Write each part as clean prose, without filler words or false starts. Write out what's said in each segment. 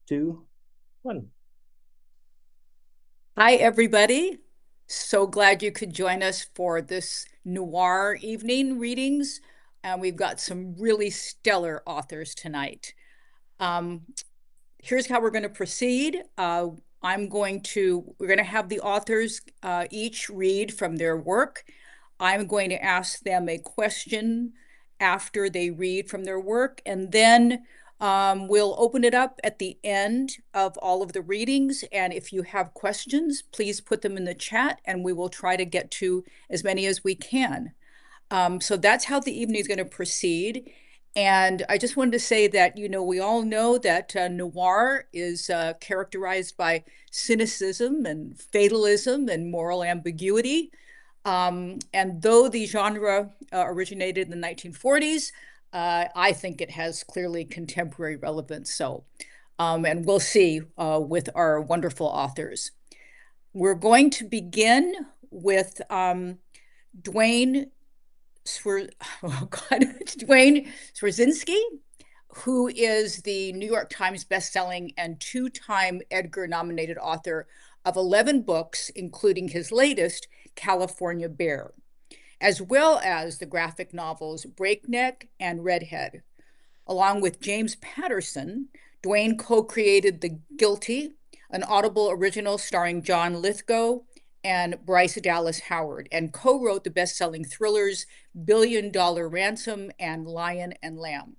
2, 1. Hi, everybody. So glad you could join us for this noir evening readings. And we've got some really stellar authors tonight. Um, Here's how we're going to proceed. We're going to have the authors each read from their work. I'm going to ask them a question after they read from their work, and then we'll open it up at the end of all of the readings. And if you have questions, please put them in the chat, and we will try to get to as many as we can. So that's how the evening is going to proceed. And I just wanted to say that, we all know that noir is characterized by cynicism and fatalism and moral ambiguity. And though the genre originated in the 1940s, I think it has clearly contemporary relevance. And we'll see with our wonderful authors. We're going to begin with Duane Swer oh God, Duane Swierczynski, who is the New York Times bestselling and two-time Edgar nominated author of 11 books, including his latest, California Bear, as well as the graphic novels Breakneck and Redhead. Along with James Patterson, Duane co-created The Guilty, an Audible original starring John Lithgow and Bryce Dallas Howard, and co-wrote the best-selling thrillers Billion Dollar Ransom and Lion and Lamb.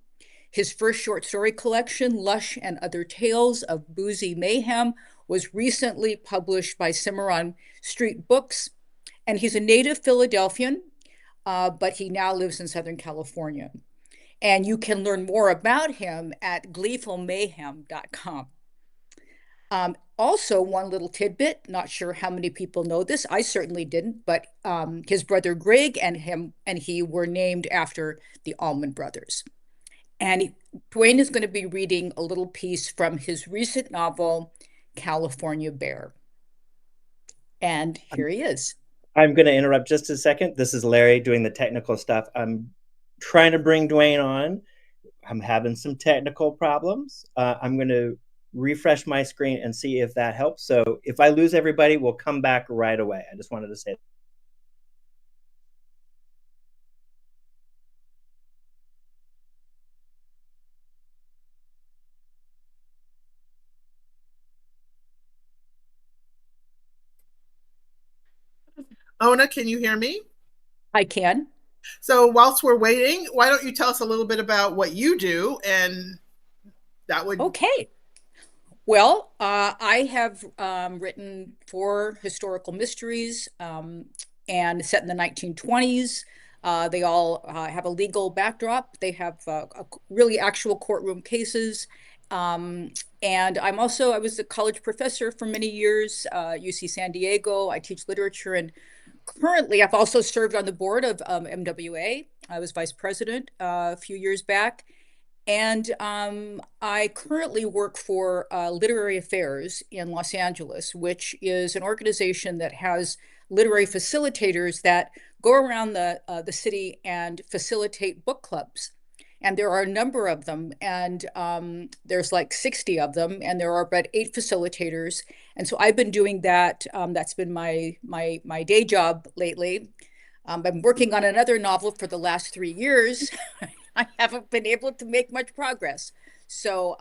His first short story collection, Lush and Other Tales of Boozy Mayhem, was recently published by Cimarron Street Books, and he's a native Philadelphian, but he now lives in Southern California. And you can learn more about him at gleefulmayhem.com. Also, one little tidbit, not sure how many people know this. I certainly didn't, but his brother Greg and he were named after the Allman Brothers. And Duane is going to be reading a little piece from his recent novel, California Bear. And here he is. I'm going to interrupt just a second. This is Larry doing the technical stuff. I'm trying to bring Duane on. I'm having some technical problems. I'm going to refresh my screen and see if that helps. So if I lose everybody, we'll come back right away. I just wanted to say. Ona, can you hear me? I can. So whilst we're waiting, why don't you tell us a little bit about what you do? And that would. Okay. Well, I have written 4 historical mysteries and set in the 1920s. They all have a legal backdrop. They have really actual courtroom cases. And I was a college professor for many years, UC San Diego. I teach literature, and currently I've also served on the board of MWA. I was vice president a few years back. And I currently work for Literary Affairs in Los Angeles, which is an organization that has literary facilitators that go around the city and facilitate book clubs. And there are a number of them, and there's like 60 of them, and there are about 8 facilitators. And so I've been doing that. That's been my day job lately. I've been working on another novel for the last 3 years. I haven't been able to make much progress. So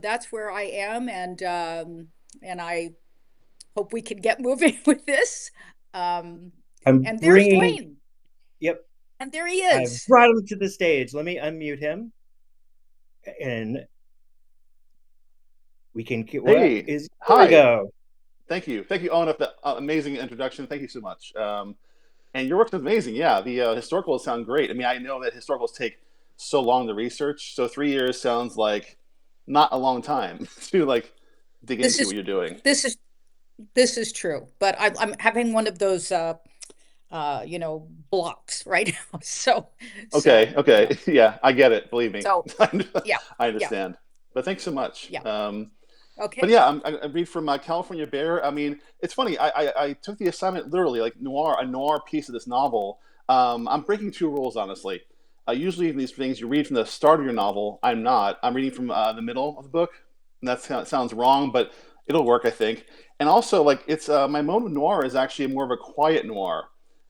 that's where I am, and I hope we can get moving with this. Um, I'm and there's bringing, Dwayne, yep, and there he I've is. brought him to the stage. Let me unmute him and we can get, what Hey, is, here we hi. go. Thank you, Owen, for the amazing introduction. Thank you so much. And your work is amazing. Yeah, the historicals sound great. I mean, I know that historicals take so long to research, so 3 years sounds like not a long time to like dig This into is what you're doing. this is this is true, but I'm having one of those blocks right now. Okay, You okay, know, yeah, I get it. Believe me, so I yeah, yeah, understand. But thanks so much. yeah. But Okay. yeah, I read from California Bear. I mean, it's funny. I took the assignment literally, like a noir piece of this novel. I'm breaking 2 rules, honestly. Usually in these things, you read from the start of your novel. I'm not. I'm reading from the middle of the book. And that sounds wrong, but it'll work, I think. And also, like, it's my mode of noir is actually more of a quiet noir.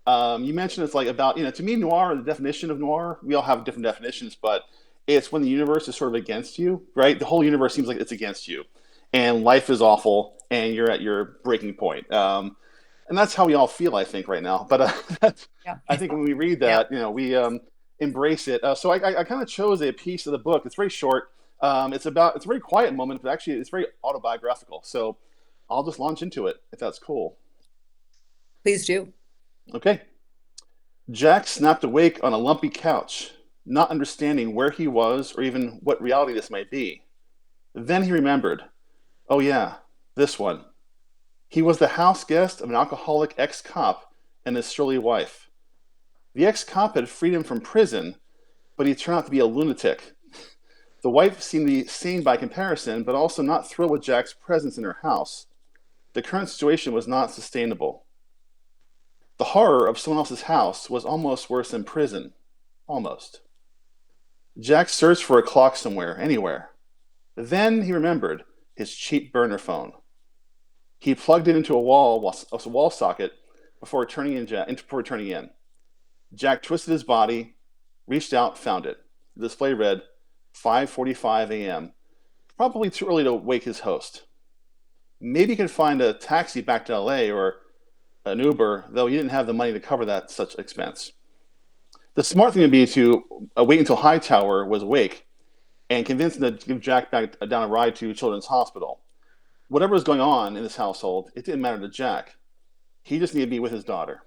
You mentioned it's like about, to me, noir, the definition of noir, we all have different definitions, but it's when the universe is sort of against you, right? The whole universe seems like it's against you, and life is awful, and you're at your breaking point. And that's how we all feel, I think, right now. But I think when we read that, we embrace it. So I kind of chose a piece of the book. It's very short. It's a very quiet moment, but actually it's very autobiographical. So I'll just launch into it, if that's cool. Please do. Okay. Jack snapped awake on a lumpy couch, not understanding where he was or even what reality this might be. Then he remembered. Oh yeah, this one. He was the house guest of an alcoholic ex-cop and his surly wife. The ex-cop had freed him from prison, but he turned out to be a lunatic. The wife seemed to be sane by comparison, but also not thrilled with Jack's presence in her house. The current situation was not sustainable. The horror of someone else's house was almost worse than prison. Almost. Jack searched for a clock somewhere, anywhere. Then he remembered his cheap burner phone. He plugged it into a wall socket before turning in. Jack twisted his body, reached out, found it. The display read 5:45 a.m. Probably too early to wake his host. Maybe he could find a taxi back to LA or an Uber, though he didn't have the money to cover that such expense. The smart thing would be to wait until Hightower was awake and convince him to give Jack back down a ride to Children's Hospital. Whatever was going on in this household, it didn't matter to Jack. He just needed to be with his daughter.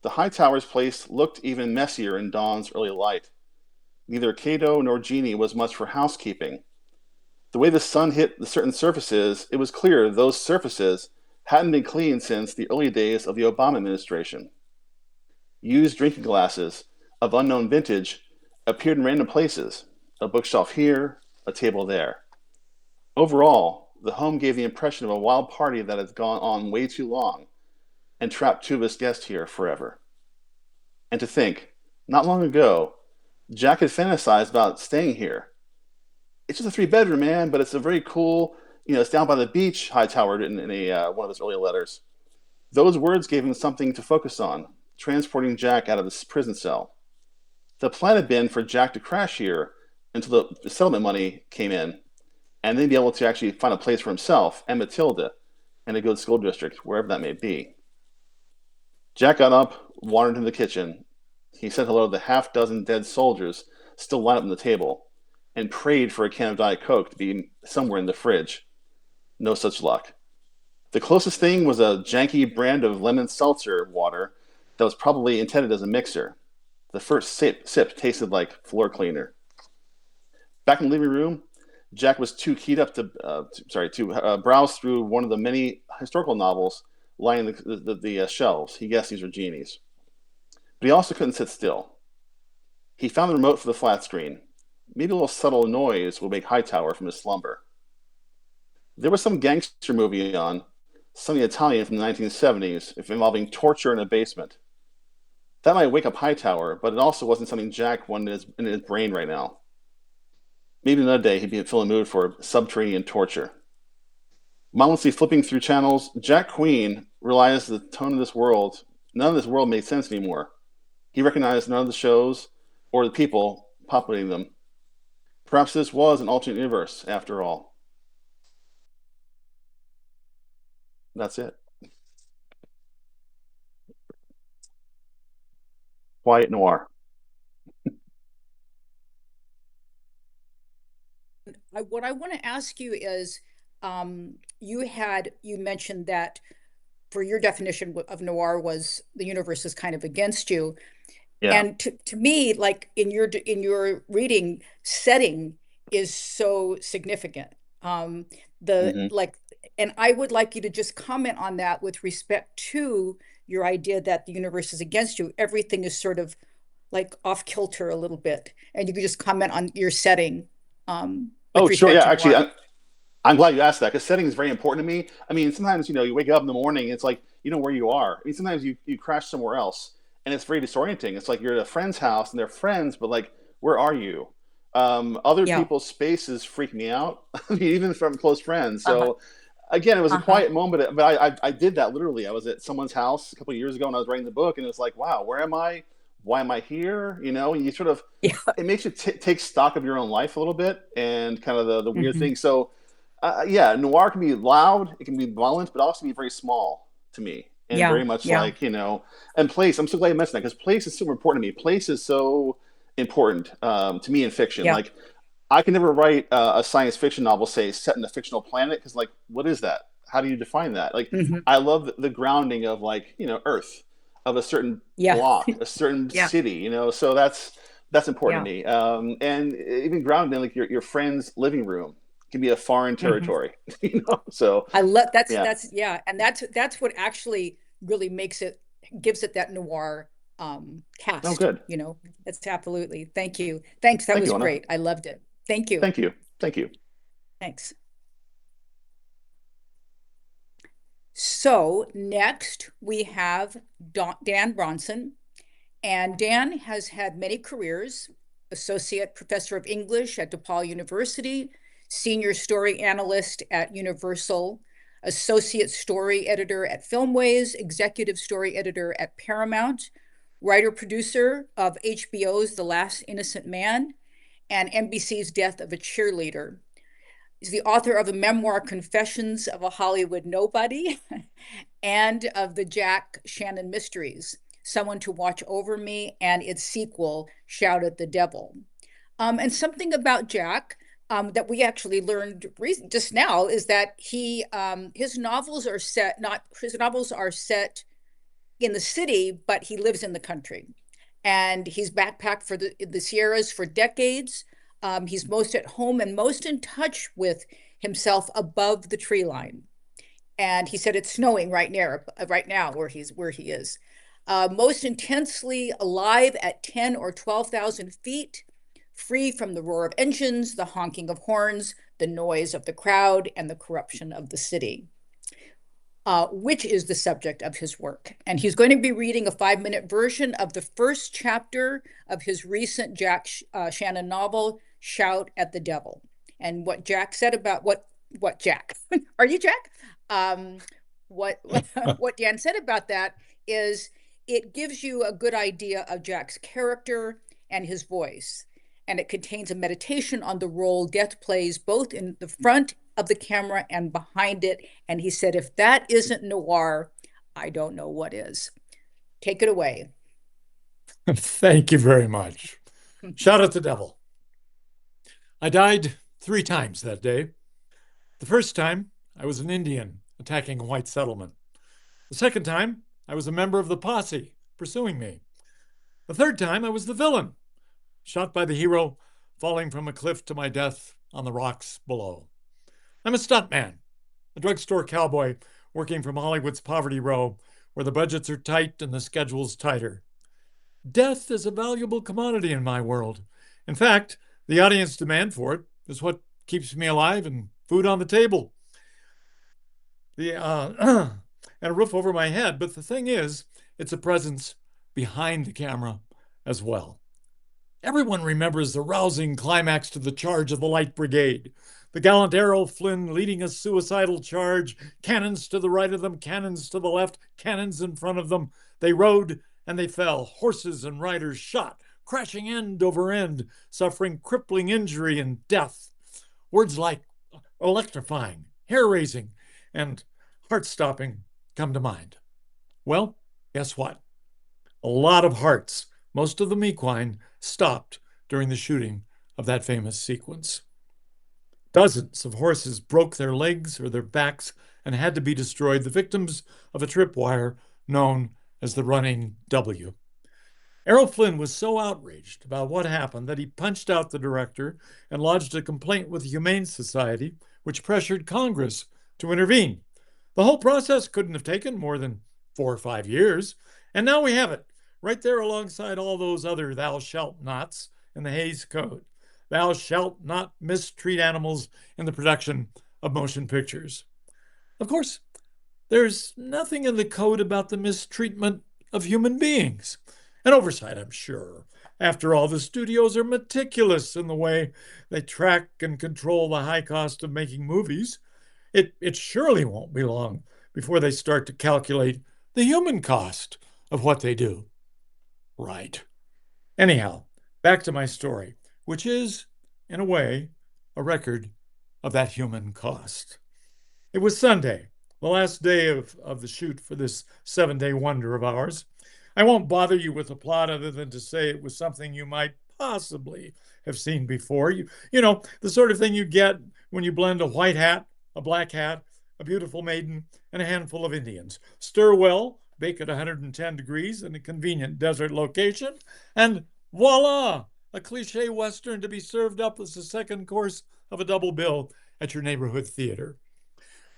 The Hightower's place looked even messier in dawn's early light. Neither Cato nor Jeannie was much for housekeeping. The way the sun hit the certain surfaces, it was clear those surfaces hadn't been cleaned since the early days of the Obama administration. Used drinking glasses of unknown vintage appeared in random places, a bookshelf here, a table there. Overall, the home gave the impression of a wild party that had gone on way too long and trapped two of its guests here forever. And to think, not long ago, Jack had fantasized about staying here. It's just a 3-bedroom, man, but it's a very cool, it's down by the beach, Hightower in one of his earlier letters. Those words gave him something to focus on, transporting Jack out of this prison cell. The plan had been for Jack to crash here until the settlement money came in, and then be able to actually find a place for himself and Matilda in a good school district, wherever that may be. Jack got up, wandered into the kitchen. He said hello to the half-dozen dead soldiers still lined up on the table, and prayed for a can of Diet Coke to be somewhere in the fridge. No such luck. The closest thing was a janky brand of lemon seltzer water that was probably intended as a mixer. The first sip tasted like floor cleaner. Back in the living room, Jack was too keyed up to browse through one of the many historical novels lining the shelves. He guessed these were Jeannie's. But he also couldn't sit still. He found the remote for the flat screen. Maybe a little subtle noise would wake Hightower from his slumber. There was some gangster movie on, something Italian from the 1970s, involving torture in a basement. That might wake up Hightower, but it also wasn't something Jack wanted in his brain right now. Maybe another day he'd be feeling the mood for subterranean torture. Mindlessly flipping through channels, Jack Queen realized the tone of this world. None of this world made sense anymore. He recognized none of the shows or the people populating them. Perhaps this was an alternate universe, after all. That's it. Quiet noir. What I want to ask you is, you mentioned that for your definition of noir was the universe is kind of against you. Yeah. And to me, like in your reading, setting is so significant. And I would like you to just comment on that with respect to your idea that the universe is against you. Everything is sort of like off kilter a little bit, and you could just comment on your setting. Oh, sure. Yeah, actually, I'm glad you asked that, because setting is very important to me. I mean, sometimes, you wake up in the morning, it's like, you know where you are. I mean, sometimes you crash somewhere else, and it's very disorienting. It's like you're at a friend's house, and they're friends, but like, where are you? Other Yeah. people's spaces freak me out, even from close friends. Uh-huh. So again, it was a Uh-huh. quiet moment, but I did that literally. I was at someone's house a couple of years ago and I was writing the book, and it was like, wow, where am I? Why am I here? You know, and you sort of, Yeah. it makes you take stock of your own life a little bit and kind of the weird Mhm. things. So, yeah, noir can be loud, it can be violent, but also be very small to me, and Yeah. very much Yeah. like, you know, and place. I'm so glad you mentioned that because place is super important to me. Place is so important to me in fiction. Yeah. Like, I can never write a science fiction novel, say, set in a fictional planet, because, like, what is that? How do you define that? Like, Mhm. I love the grounding of, like, you know, Earth, of a certain Yeah. block, a certain Yeah. city, you know. So that's important Yeah. to me. And even grounded in, like, your friend's living room can be a foreign Mhm. territory, you know. So I love yeah. yeah, and that's what actually really gives it that noir Oh, cast, good. you know. That's absolutely. Thank you. Thanks. That Thank was you, Anna. great. I loved it. Thank you. Thank you. Thank you. Thanks. So next we have Dan Bronson. And Dan has had many careers: associate professor of English at DePaul University, senior story analyst at Universal, associate story editor at Filmways, executive story editor at Paramount, writer producer of HBO's The Last Innocent Man and NBC's Death of a Cheerleader. He's the author of the memoir Confessions of a Hollywood Nobody and of the Jack Shannon Mysteries, Someone to Watch Over Me, and its sequel, Shout at the Devil. And something about Jack that we actually learned just now is that his novels are set in the city, but he lives in the country, and he's backpacked for the Sierras for decades. He's most at home and most in touch with himself above the tree line. And he said it's snowing right now where he is. Most intensely alive at 10 or 12,000 feet, free from the roar of engines, the honking of horns, the noise of the crowd, and the corruption of the city, which is the subject of his work. And he's going to be reading a 5-minute version of the first chapter of his recent Jack Shannon novel, Shout at the Devil. And what Jack said about what Jack, are you Jack? What Dan said about that is it gives you a good idea of Jack's character and his voice. And it contains a meditation on the role death plays both in the front of the camera and behind it. And he said, if that isn't noir, I don't know what is. Take it away. Thank you very much. Shout at the devil. I died 3 times that day. The first time, I was an Indian attacking a white settlement. The second time, I was a member of the posse pursuing me. The third time, I was the villain, shot by the hero, falling from a cliff to my death on the rocks below. I'm a stuntman, a drugstore cowboy working from Hollywood's Poverty Row, where the budgets are tight and the schedule's tighter. Death is a valuable commodity in my world. In fact, the audience demand for it is what keeps me alive and food on the table. And a roof over my head. But the thing is, it's a presence behind the camera as well. Everyone remembers the rousing climax to the charge of the Light Brigade. The gallant Errol Flynn leading a suicidal charge, cannons to the right of them, cannons to the left, cannons in front of them. They rode and they fell, horses and riders shot, crashing end over end, suffering crippling injury and death. Words like electrifying, hair-raising, and heart-stopping come to mind. Well, guess what? A lot of hearts, most of them equine, stopped during the shooting of that famous sequence. Dozens of horses broke their legs or their backs and had to be destroyed, the victims of a tripwire known as the Running W. Errol Flynn was so outraged about what happened that he punched out the director and lodged a complaint with the Humane Society, which pressured Congress to intervene. The whole process couldn't have taken more than 4 or 5 years, and now we have it, right there alongside all those other thou shalt nots in the Hays Code. Thou shalt not mistreat animals in the production of motion pictures. Of course, there's nothing in the code about the mistreatment of human beings. An oversight, I'm sure. After all, the studios are meticulous in the way they track and control the high cost of making movies. It surely won't be long before they start to calculate the human cost of what they do. Right. Anyhow, back to my story, which is, in a way, a record of that human cost. It was Sunday, the last day of the shoot for this 7-day wonder of ours. I won't bother you with the plot other than to say it was something you might possibly have seen before. You know, the sort of thing you get when you blend a white hat, a black hat, a beautiful maiden, and a handful of Indians. Stir well, bake at 110 degrees in a convenient desert location, and voila, a cliche Western to be served up as the second course of a double bill at your neighborhood theater.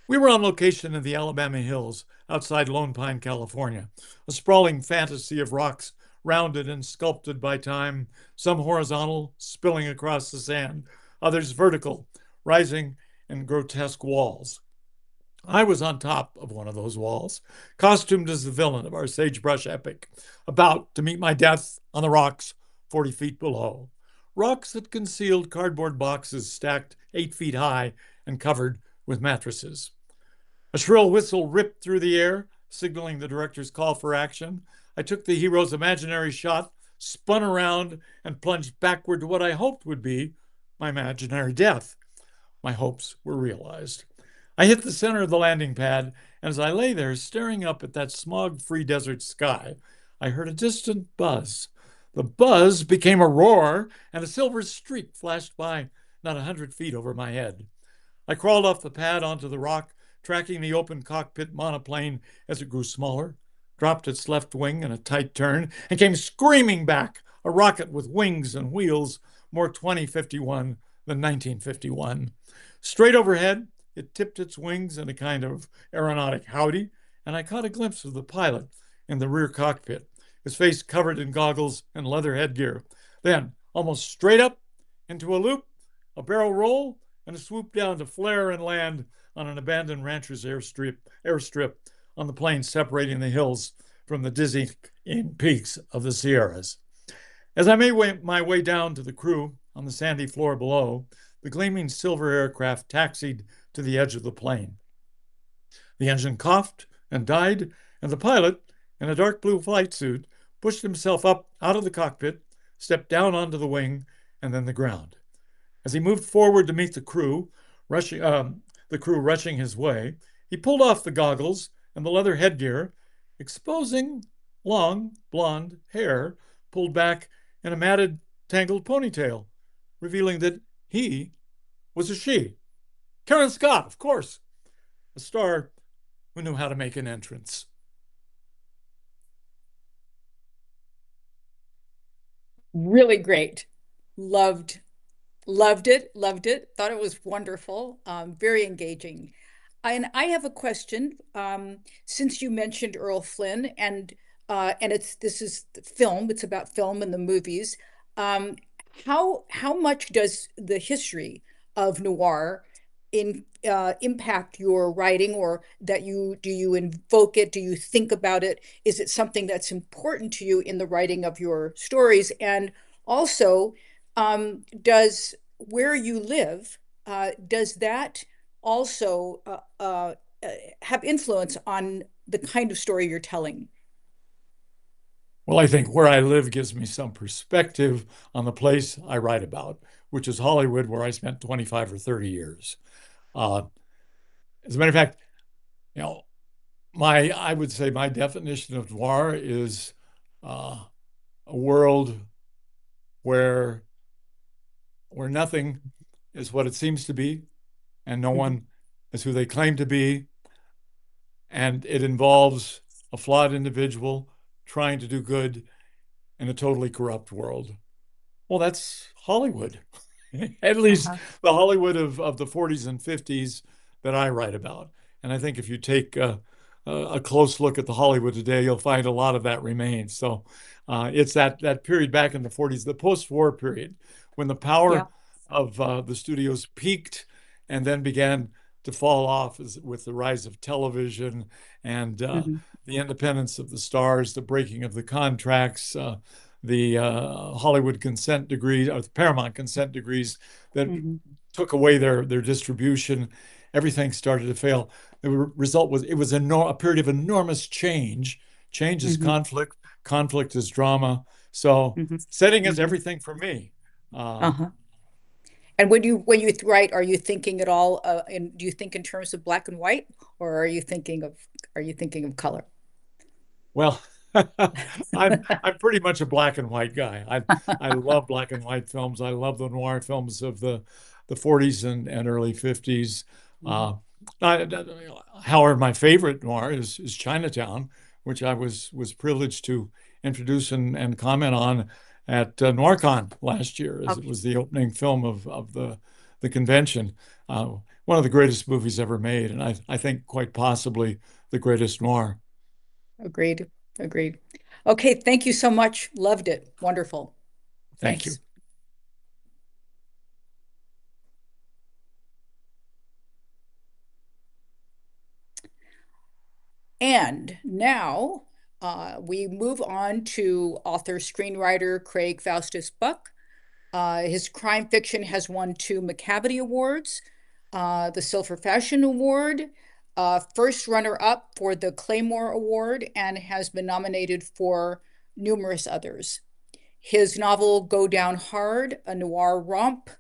We were on location in the Alabama hills outside Lone Pine, California, a sprawling fantasy of rocks rounded and sculpted by time, some horizontal, spilling across the sand, others vertical, rising in grotesque walls. I was on top of one of those walls, costumed as the villain of our sagebrush epic, about to meet my death on the rocks 40 feet below. Rocks that concealed cardboard boxes stacked 8 feet high and covered with mattresses. A shrill whistle ripped through the air, signaling the director's call for action. I took the hero's imaginary shot, spun around, and plunged backward to what I hoped would be my imaginary death. My hopes were realized. I hit the center of the landing pad, and as I lay there staring up at that smog-free desert sky, I heard a distant buzz. The buzz became a roar, and a silver streak flashed by not 100 feet over my head. I crawled off the pad onto the rock, tracking the open cockpit monoplane as it grew smaller, dropped its left wing in a tight turn, and came screaming back, a rocket with wings and wheels, more 2051 than 1951. Straight overhead, it tipped its wings in a kind of aeronautic howdy, and I caught a glimpse of the pilot in the rear cockpit, his face covered in goggles and leather headgear. Then, almost straight up, into a loop, a barrel roll, and a swoop down to flare and land on an abandoned rancher's airstrip on the plain separating the hills from the dizzying peaks of the Sierras. As I made my way down to the crew on the sandy floor below, the gleaming silver aircraft taxied to the edge of the plane. The engine coughed and died, and the pilot, in a dark blue flight suit, pushed himself up out of the cockpit, stepped down onto the wing, and then the ground. As he moved forward to meet the crew rushing his way, he pulled off the goggles and the leather headgear, exposing long blonde hair pulled back in a matted, tangled ponytail, revealing that he was a she. Karen Scott, of course, a star who knew how to make an entrance. Really great. Loved it. Thought it was wonderful. Very engaging. And I have a question. Since you mentioned Earl Flynn, and this is film. It's about film and the movies. How much does the history of noir impact your writing, or do you invoke it? Do you think about it? Is it something that's important to you in the writing of your stories? And also, does where you live, does that also have influence on the kind of story you're telling? Well, I think where I live gives me some perspective on the place I write about, which is Hollywood, where I spent 25 or 30 years. As a matter of fact, you know, I would say my definition of noir is a world where nothing is what it seems to be, and no one is who they claim to be, and it involves a flawed individual trying to do good in a totally corrupt world. Well, that's Hollywood. At least the Hollywood of the 40s and 50s that I write about. And I think if you take a close look at the Hollywood today, you'll find a lot of that remains. So it's that period back in the 40s, the post-war period, when the power of the studios peaked and then began to fall off with the rise of television and the independence of the stars, the breaking of the contracts, the Hollywood consent decree, or the Paramount consent decrees that took away their distribution. Everything started to fail. The result was it was a period of enormous change. Change is conflict. Conflict is drama. So setting is everything for me. And when you write, are you thinking at all? Do you think in terms of black and white, or are you thinking of color? Well, I'm pretty much a black and white guy. I love black and white films. I love the noir films of the 40s and early 50s. However, my favorite noir is Chinatown, which I was privileged to introduce and comment on at NoirCon last year, as it was the opening film of the convention. One of the greatest movies ever made, and I think quite possibly the greatest noir. Agreed. Okay, thank you so much. Loved it. Wonderful. Thank you. And now we move on to author-screenwriter Craig Faustus Buck. His crime fiction has won 2 Macavity Awards, the Silver Fashion Award, first runner-up for the Claymore Award, and has been nominated for numerous others. His novel Go Down Hard, a noir romp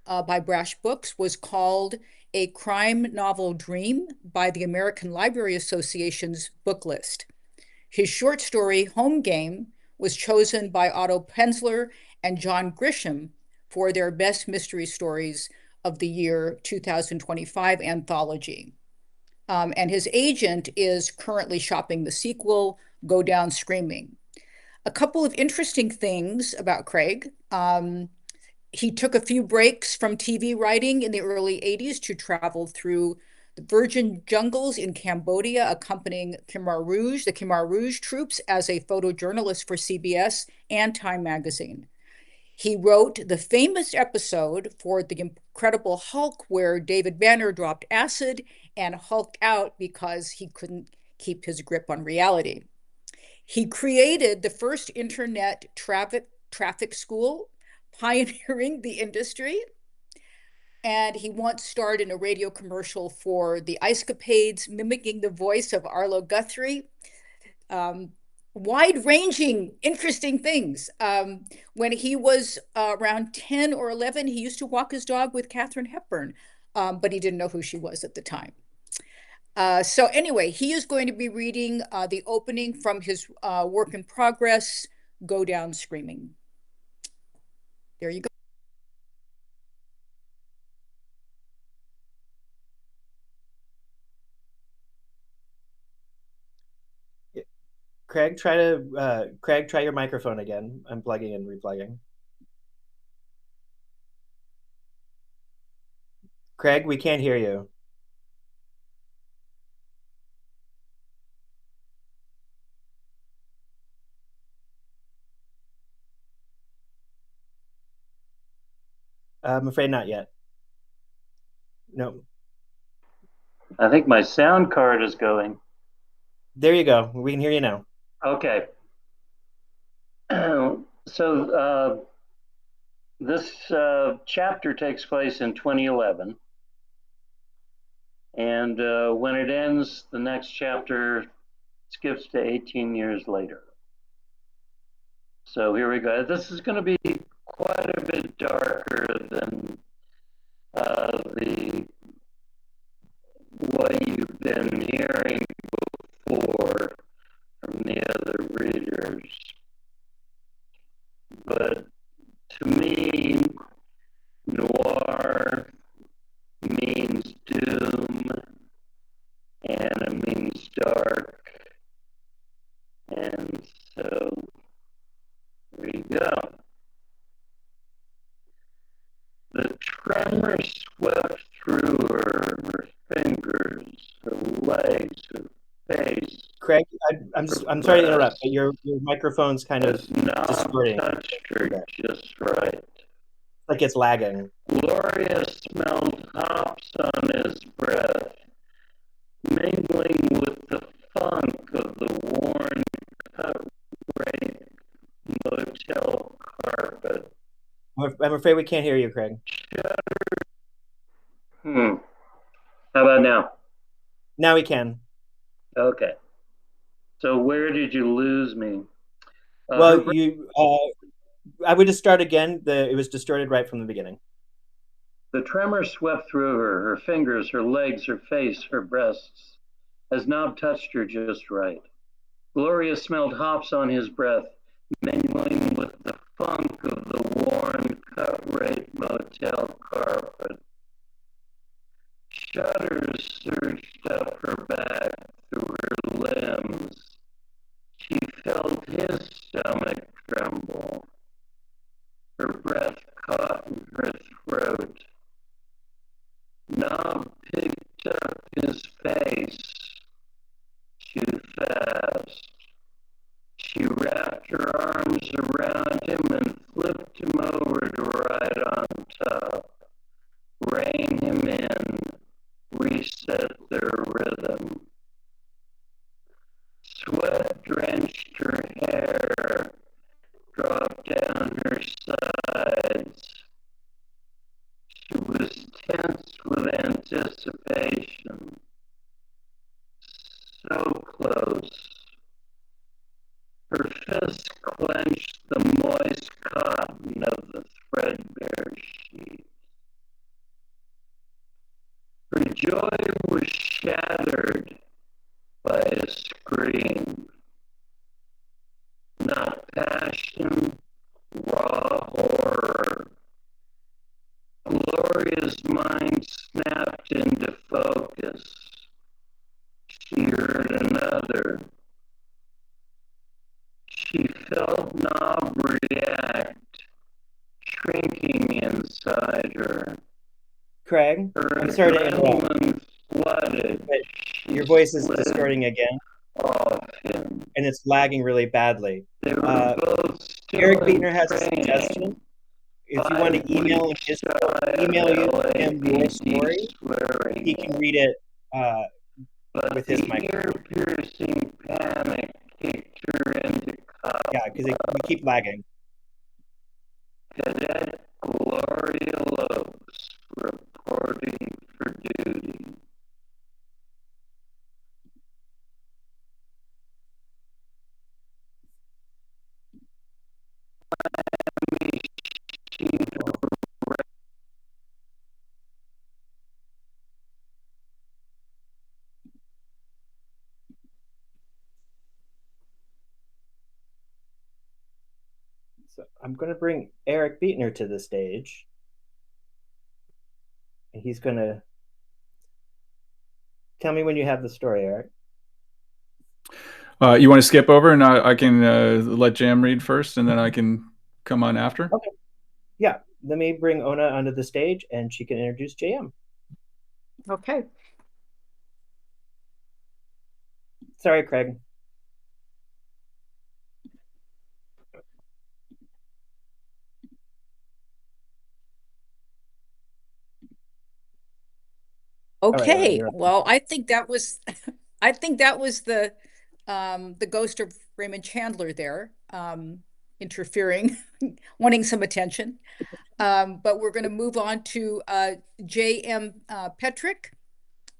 by Brash Books, was called a crime novel dream by the American Library Association's book list. His short story Home Game was chosen by Otto Penzler and John Grisham for their best mystery stories of the year 2025 anthology. And his agent is currently shopping the sequel, Go Down Screaming. A couple of interesting things about Craig. He took a few breaks from TV writing in the early 80s to travel through the virgin jungles in Cambodia, accompanying the Khmer Rouge troops as a photojournalist for CBS and Time magazine. He wrote the famous episode for The Incredible Hulk where David Banner dropped acid and hulked out because he couldn't keep his grip on reality. He created the first internet traffic school, pioneering the industry. And he once starred in a radio commercial for the Ice Capades, mimicking the voice of Arlo Guthrie. Wide-ranging, interesting things. When he was around 10 or 11, he used to walk his dog with Katharine Hepburn, but he didn't know who she was at the time. So anyway, he is going to be reading the opening from his work in progress, Go Down Screaming. There you go. Craig, try your microphone again. Unplugging and replugging. Craig, we can't hear you. I'm afraid not yet. No. I think my sound card is going. There you go. We can hear you now. Okay. So this chapter takes place in 2011. And when it ends, the next chapter skips to 18 years later. So here we go. This is going to be quite a bit darker than what you've been hearing before from the other readers. But to me, noir means doom, and it means dark. And so, there you go. The tremor swept through her fingers, her legs, her face. Craig, I'm sorry to interrupt, but your microphone's kind of distorting. Touched her just right. Like it's lagging. Gloria smelled hops on his breath, mingling with the funk of the worn cut rate motel afraid we can't hear you, Craig. How about now? Now we can. Okay. So where did you lose me? Well, I would just start again. It was distorted right from the beginning. The tremor swept through her fingers, her legs, her face, her breasts, as Nob touched her just right. Gloria smelled hops on his breath, mingling with the funk of the worn, cut-rate motel carpet. Shudders surged up her back through her limbs. She felt his stomach tremble. Her breath caught in her throat. Nob picked up his face too fast. She wrapped her arms around him and flipped him over to right on top. Rein him in, reset their rhythm. Sweat drenched her hair, dropped down her sides. She was tense with anticipation. So close. Her fists clenched the moist cotton of the threadbare sheet. Her joy was shattered by a scream. Not passion, raw horror. Gloria's mind snapped into focus. She heard another. She felt Nob react, shrinking inside her. Craig, Her I'm sorry to interrupt. adrenaline flooded. But your voice is distorting again. Off him. And it's lagging really badly. They were both still Eric in Beetner has a training. suggestion. If you want to email him your story, he can read it with his microphone. Ear-piercing panic kicked her into cop. Yeah, because we keep lagging. Cadet Gloria Lopes reporting for duty. So I'm going to bring Eric Beetner to the stage. And he's going to tell me when you have the story, Eric. You want to skip over and I can let Jam read first and then I can come on after? Okay. Yeah. Let me bring Ona onto the stage and she can introduce JM. Okay. Sorry, Craig. Okay. Right, well, I think that was the ghost of Raymond Chandler there, interfering, wanting some attention. But we're going to move on to J.M. Petrick,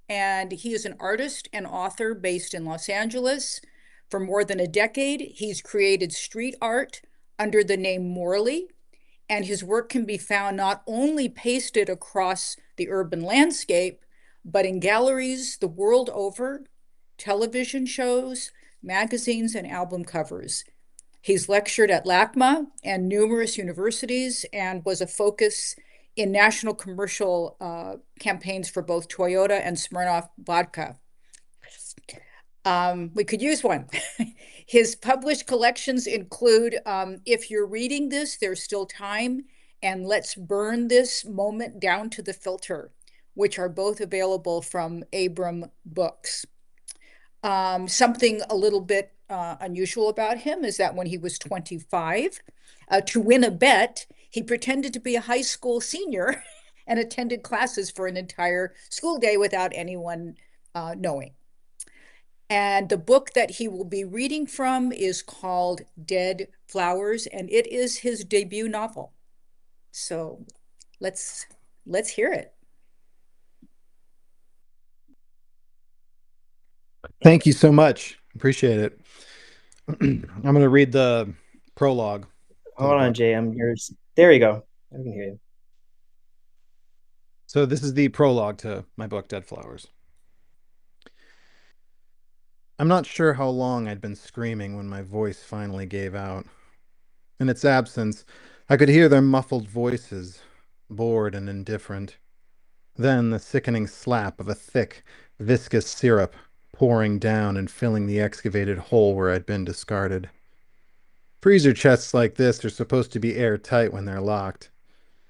and he is an artist and author based in Los Angeles. For more than a decade, he's created street art under the name Morley, and his work can be found not only pasted across the urban landscape, but in galleries the world over, television shows, magazines, and album covers. He's lectured at LACMA and numerous universities and was a focus in national commercial campaigns for both Toyota and Smirnoff vodka. We could use one. His published collections include If You're Reading This, There's Still Time, and Let's Burn This Moment Down to the Filter, which are both available from Abram Books. Something a little bit unusual about him is that when he was 25, to win a bet, he pretended to be a high school senior and attended classes for an entire school day without anyone knowing. And the book that he will be reading from is called Dead Flowers, and it is his debut novel. So let's hear it. Thank you so much. Appreciate it. I'm going to read the prologue. Hold on, Jay. I'm yours. There you go. I can hear you. So this is the prologue to my book, Dead Flowers. I'm not sure how long I'd been screaming when my voice finally gave out. In its absence, I could hear their muffled voices, bored and indifferent. Then the sickening slap of a thick, viscous syrup pouring down and filling the excavated hole where I'd been discarded. Freezer chests like this are supposed to be airtight when they're locked.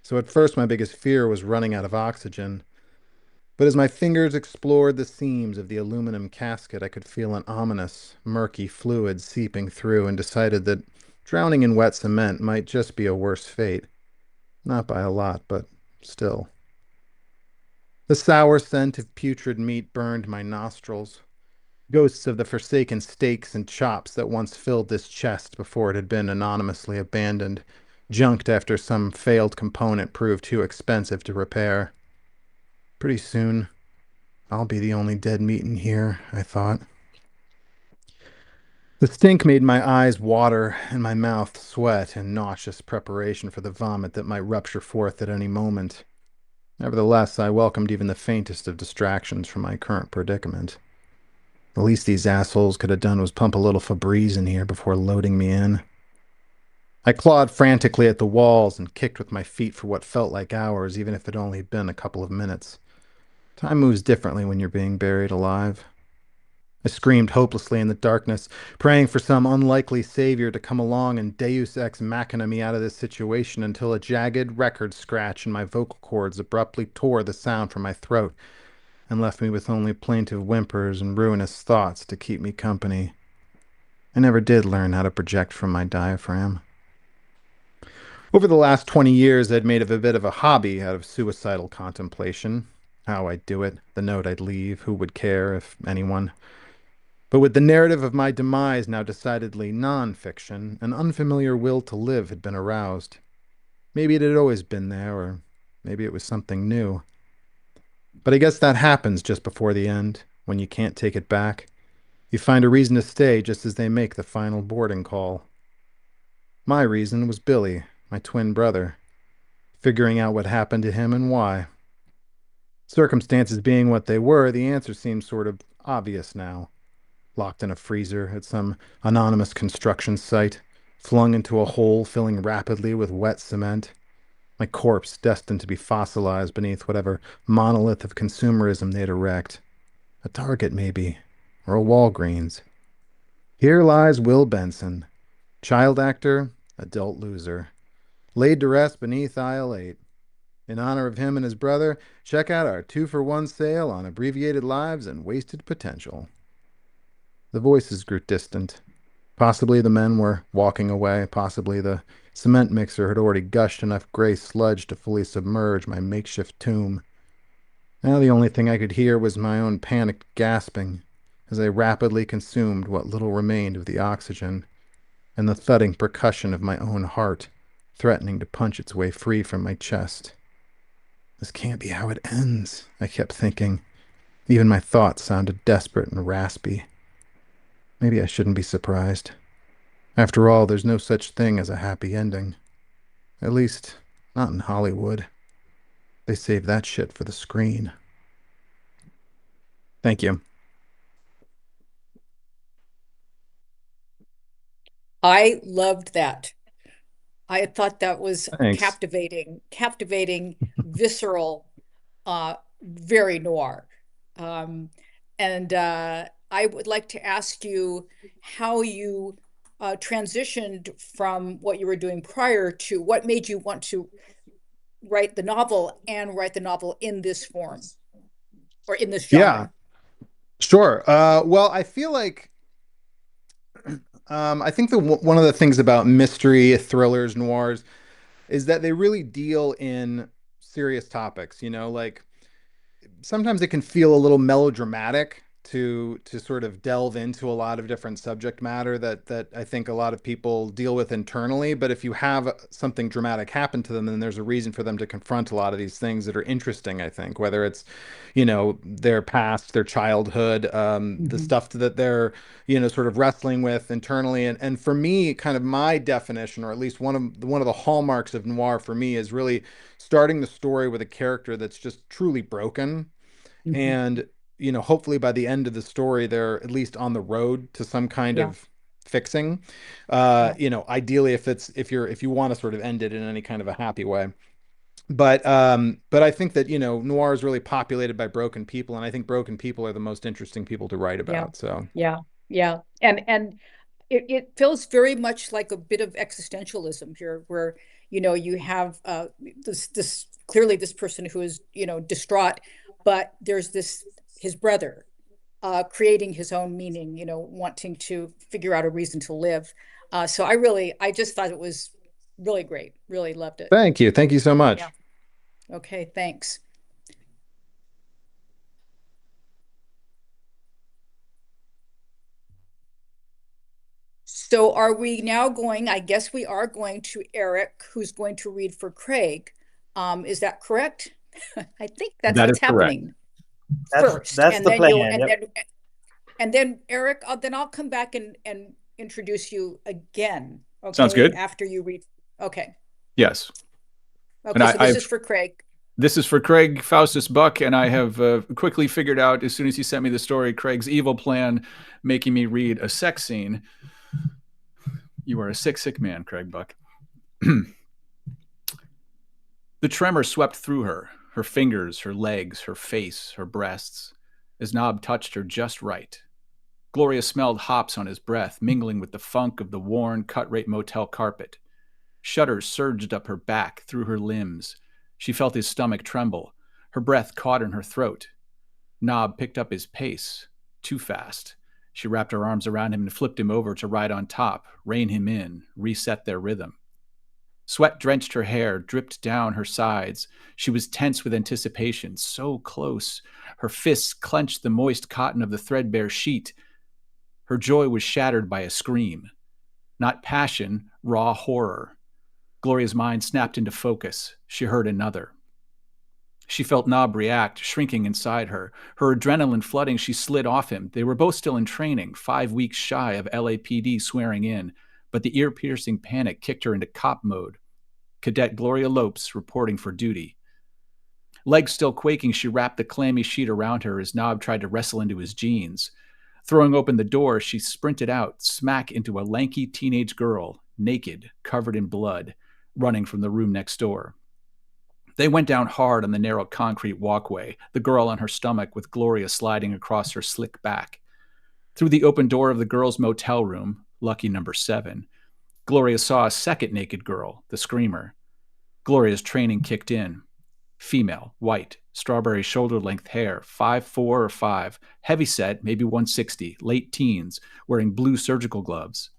So at first my biggest fear was running out of oxygen. But as my fingers explored the seams of the aluminum casket, I could feel an ominous, murky fluid seeping through and decided that drowning in wet cement might just be a worse fate. Not by a lot, but still. The sour scent of putrid meat burned my nostrils. Ghosts of the forsaken steaks and chops that once filled this chest before it had been anonymously abandoned, junked after some failed component proved too expensive to repair. Pretty soon, I'll be the only dead meat in here, I thought. The stink made my eyes water and my mouth sweat in nauseous preparation for the vomit that might rupture forth at any moment. Nevertheless, I welcomed even the faintest of distractions from my current predicament. The least these assholes could have done was pump a little Febreze in here before loading me in. I clawed frantically at the walls and kicked with my feet for what felt like hours, even if it only had been a couple of minutes. Time moves differently when you're being buried alive. I screamed hopelessly in the darkness, praying for some unlikely savior to come along and Deus ex machina me out of this situation until a jagged record scratch in my vocal cords abruptly tore the sound from my throat and left me with only plaintive whimpers and ruinous thoughts to keep me company. I never did learn how to project from my diaphragm. Over the last 20 years, I'd made a bit of a hobby out of suicidal contemplation. How I'd do it, the note I'd leave, who would care, if anyone. But with the narrative of my demise now decidedly non-fiction, an unfamiliar will to live had been aroused. Maybe it had always been there, or maybe it was something new. But I guess that happens just before the end, when you can't take it back. You find a reason to stay just as they make the final boarding call. My reason was Billy, my twin brother, figuring out what happened to him and why. Circumstances being what they were, the answer seems sort of obvious now. Locked in a freezer at some anonymous construction site, flung into a hole filling rapidly with wet cement. My corpse destined to be fossilized beneath whatever monolith of consumerism they'd erect. A Target, maybe, or a Walgreens. Here lies Will Benson, child actor, adult loser, laid to rest beneath aisle 8. In honor of him and his brother, check out our 2-for-1 sale on abbreviated lives and wasted potential. The voices grew distant. Possibly the men were walking away. Possibly the cement mixer had already gushed enough gray sludge to fully submerge my makeshift tomb. Now the only thing I could hear was my own panicked gasping as I rapidly consumed what little remained of the oxygen, and the thudding percussion of my own heart threatening to punch its way free from my chest. This can't be how it ends, I kept thinking. Even my thoughts sounded desperate and raspy. Maybe I shouldn't be surprised. After all, there's no such thing as a happy ending. At least, not in Hollywood. They save that shit for the screen. Thank you. I loved that. I thought that was Thanks. captivating, visceral, very noir. And I would like to ask you how you transitioned from what you were doing prior to what made you want to write the novel and write the novel in this form or in this genre. Yeah, sure. Well, I feel like I think one of the things about mystery, thrillers, noirs is that they really deal in serious topics, like sometimes it can feel a little melodramatic, to sort of delve into a lot of different subject matter that I think a lot of people deal with internally. But if you have something dramatic happen to them, then there's a reason for them to confront a lot of these things that are interesting, I think, whether it's, their past, their childhood, the stuff that they're, sort of wrestling with internally. And for me, kind of my definition, or at least one of the hallmarks of noir for me, is really starting the story with a character that's just truly broken. And hopefully by the end of the story, they're at least on the road to some kind of fixing. Ideally, if you want to sort of end it in any kind of a happy way. But I think that noir is really populated by broken people, and I think broken people are the most interesting people to write about. So and it feels very much like a bit of existentialism here, where you have this clearly this person who is distraught, but there's his brother creating his own meaning, wanting to figure out a reason to live. So I just thought it was really great. Really loved it. Thank you so much. Okay, thanks. So are we now going, I guess we are going to Eric, who's going to read for Craig. Is that correct? I think that's what's happening first. That's the plan. And then Eric, then I'll come back and introduce you again. Okay. Sounds good. After you read. Okay. Yes. Okay, so this is for Craig. This is for Craig Faustus Buck, and I have quickly figured out, as soon as he sent me the story, Craig's evil plan, making me read a sex scene. You are a sick, sick man, Craig Buck. The tremor swept through her fingers, her legs, her face, her breasts, as Nob touched her just right. Gloria smelled hops on his breath, mingling with the funk of the worn, cut-rate motel carpet. Shudders surged up her back, through her limbs. She felt his stomach tremble. Her breath caught in her throat. Nob picked up his pace, too fast. She wrapped her arms around him and flipped him over to ride on top, rein him in, reset their rhythm. Sweat drenched her hair, dripped down her sides. She was tense with anticipation, so close. Her fists clenched the moist cotton of the threadbare sheet. Her joy was shattered by a scream. Not passion, raw horror. Gloria's mind snapped into focus. She heard another. She felt Nob react, shrinking inside her. Her adrenaline flooding, she slid off him. They were both still in training, 5 weeks shy of LAPD swearing in. But the ear-piercing panic kicked her into cop mode. Cadet Gloria Lopes reporting for duty. Legs still quaking, she wrapped the clammy sheet around her as Nob tried to wrestle into his jeans. Throwing open the door, she sprinted out, smack into a lanky teenage girl, naked, covered in blood, running from the room next door. They went down hard on the narrow concrete walkway, the girl on her stomach with Gloria sliding across her slick back. Through the open door of the girls' motel room, lucky number 7, Gloria saw a second naked girl, the screamer. Gloria's training kicked in. Female, white, strawberry shoulder-length hair, 5'4" or 5, heavyset, maybe 160, late teens, wearing blue surgical gloves.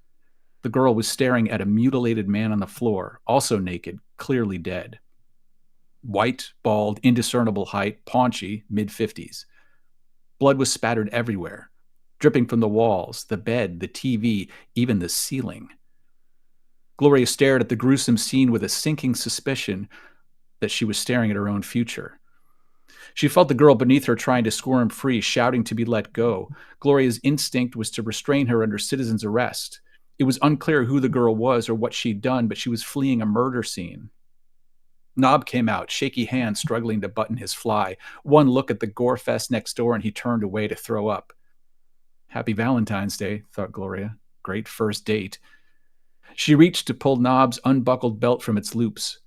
The girl was staring at a mutilated man on the floor, also naked, clearly dead. White, bald, indiscernible height, paunchy, mid-50s. Blood was spattered everywhere, dripping from the walls, the bed, the TV, even the ceiling. Gloria stared at the gruesome scene with a sinking suspicion that she was staring at her own future. She felt the girl beneath her trying to squirm free, shouting to be let go. Gloria's instinct was to restrain her under citizen's arrest. It was unclear who the girl was or what she'd done, but she was fleeing a murder scene. Nob came out, shaky hands struggling to button his fly. One look at the gore fest next door and he turned away to throw up. Happy Valentine's Day, thought Gloria. Great first date. She reached to pull Nob's unbuckled belt from its loops.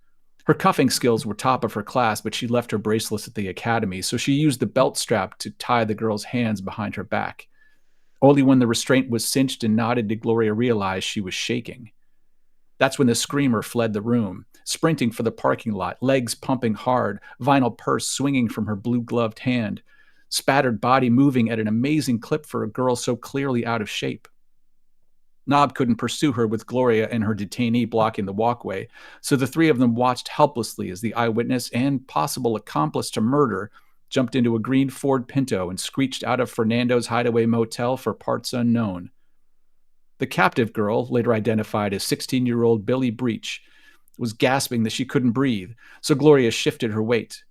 Her cuffing skills were top of her class, but she left her bracelets at the academy, so she used the belt strap to tie the girl's hands behind her back. Only when the restraint was cinched and knotted did Gloria realize she was shaking. That's when the screamer fled the room, sprinting for the parking lot, legs pumping hard, vinyl purse swinging from her blue-gloved hand, spattered body moving at an amazing clip for a girl so clearly out of shape. Nob couldn't pursue her with Gloria and her detainee blocking the walkway, so the three of them watched helplessly as the eyewitness and possible accomplice to murder jumped into a green Ford Pinto, and screeched out of Fernando's hideaway motel for parts unknown. The captive girl, later identified as 16-year-old Billy Breach, was gasping that she couldn't breathe, so Gloria shifted her weight.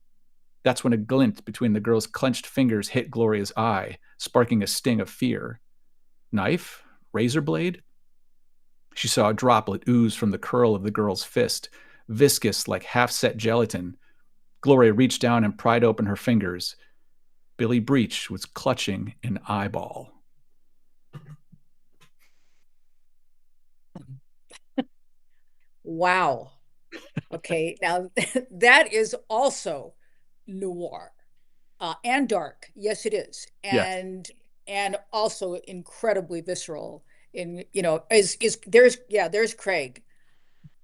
That's when a glint between the girl's clenched fingers hit Gloria's eye, sparking a sting of fear. Knife? Razor blade? She saw a droplet ooze from the curl of the girl's fist, viscous like half-set gelatin. Gloria reached down and pried open her fingers. Billy Breach was clutching an eyeball. Wow. Okay, now that is also noir and dark. Yes, it is, and also incredibly visceral. In is there's Craig.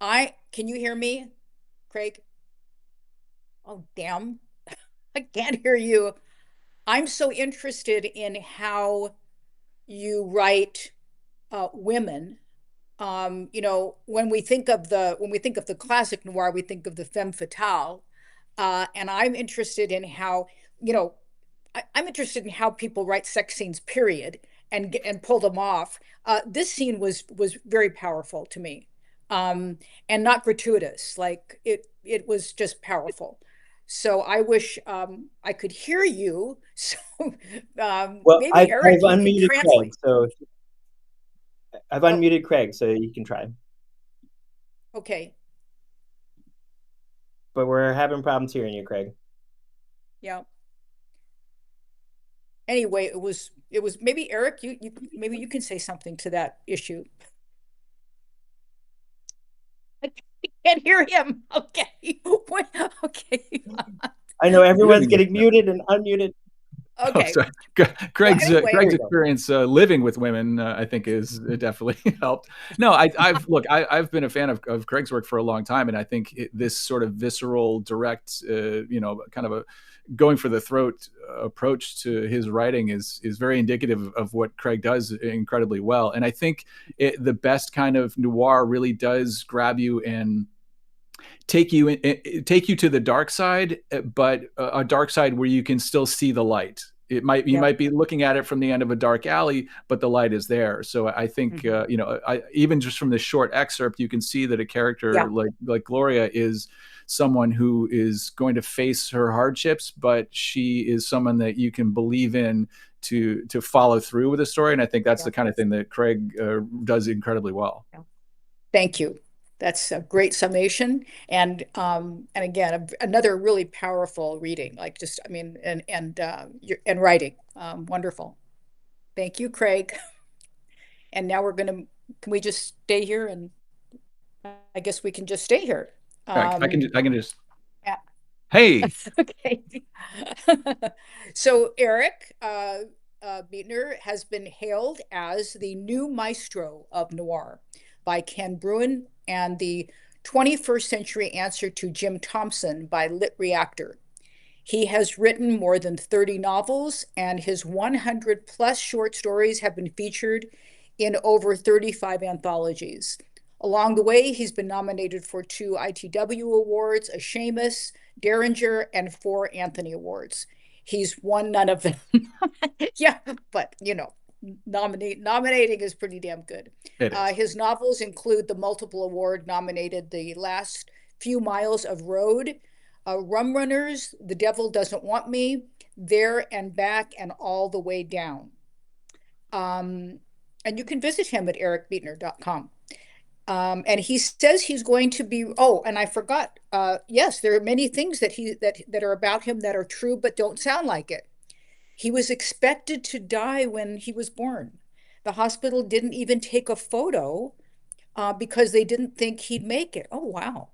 Can you hear me, Craig? Oh damn, I can't hear you. I'm so interested in how you write women. When we think of the classic noir, we think of the femme fatale, and I'm interested in how I'm interested in how people write sex scenes, period, and pull them off. This scene was very powerful to me, and not gratuitous. Like it was just powerful. So I wish I could hear you. So Well, maybe I've Eric, you can unmuted Craig, translate. so I've unmuted Craig, so you can try. Okay. But we're having problems hearing you, Craig. Yeah. Anyway, it was maybe Eric, you maybe you can say something to that issue. I can't hear him. Okay. Okay. I know everyone's getting muted and unmuted. Okay. Oh, Craig's Well, anyway, experience living with women, I think, is definitely helped. No, I've been a fan of Craig's work for a long time, and I think this sort of visceral, direct, kind of a going for the throat approach to his writing is very indicative of what Craig does incredibly well. And I think the best kind of noir really does grab you and take you to the dark side, but a dark side where you can still see the light. You might be looking at it from the end of a dark alley, but the light is there. So I think even just from this short excerpt, you can see that a character like Gloria is someone who is going to face her hardships, but she is someone that you can believe in to follow through with the story. And I think that's the kind of thing that Craig does incredibly well. Thank you. That's a great summation, and again, another really powerful reading. Like just, I mean, and writing, wonderful. Thank you, Craig. And now can we just stay here? And I guess we can just stay here. I can just. Yeah. Hey. Okay. So Eric Beetner has been hailed as the new maestro of noir by Ken Bruin, and the 21st century answer to Jim Thompson by Lit Reactor. He has written more than 30 novels, and his 100 plus short stories have been featured in over 35 anthologies. Along the way, he's been nominated for 2 ITW awards, a Seamus, Derringer, and 4 Anthony Awards. He's won none of them. Yeah, but nominating is pretty damn good. His novels include the multiple award nominated The Last Few Miles of Road, Rum Runners, The Devil Doesn't Want Me, There and Back, and All the Way Down. And you can visit him at ericbeetner.com. And he says he's going to be, and I forgot, yes, there are many things that are about him that are true but don't sound like it. He was expected to die when he was born. The hospital didn't even take a photo because they didn't think he'd make it. Oh, wow.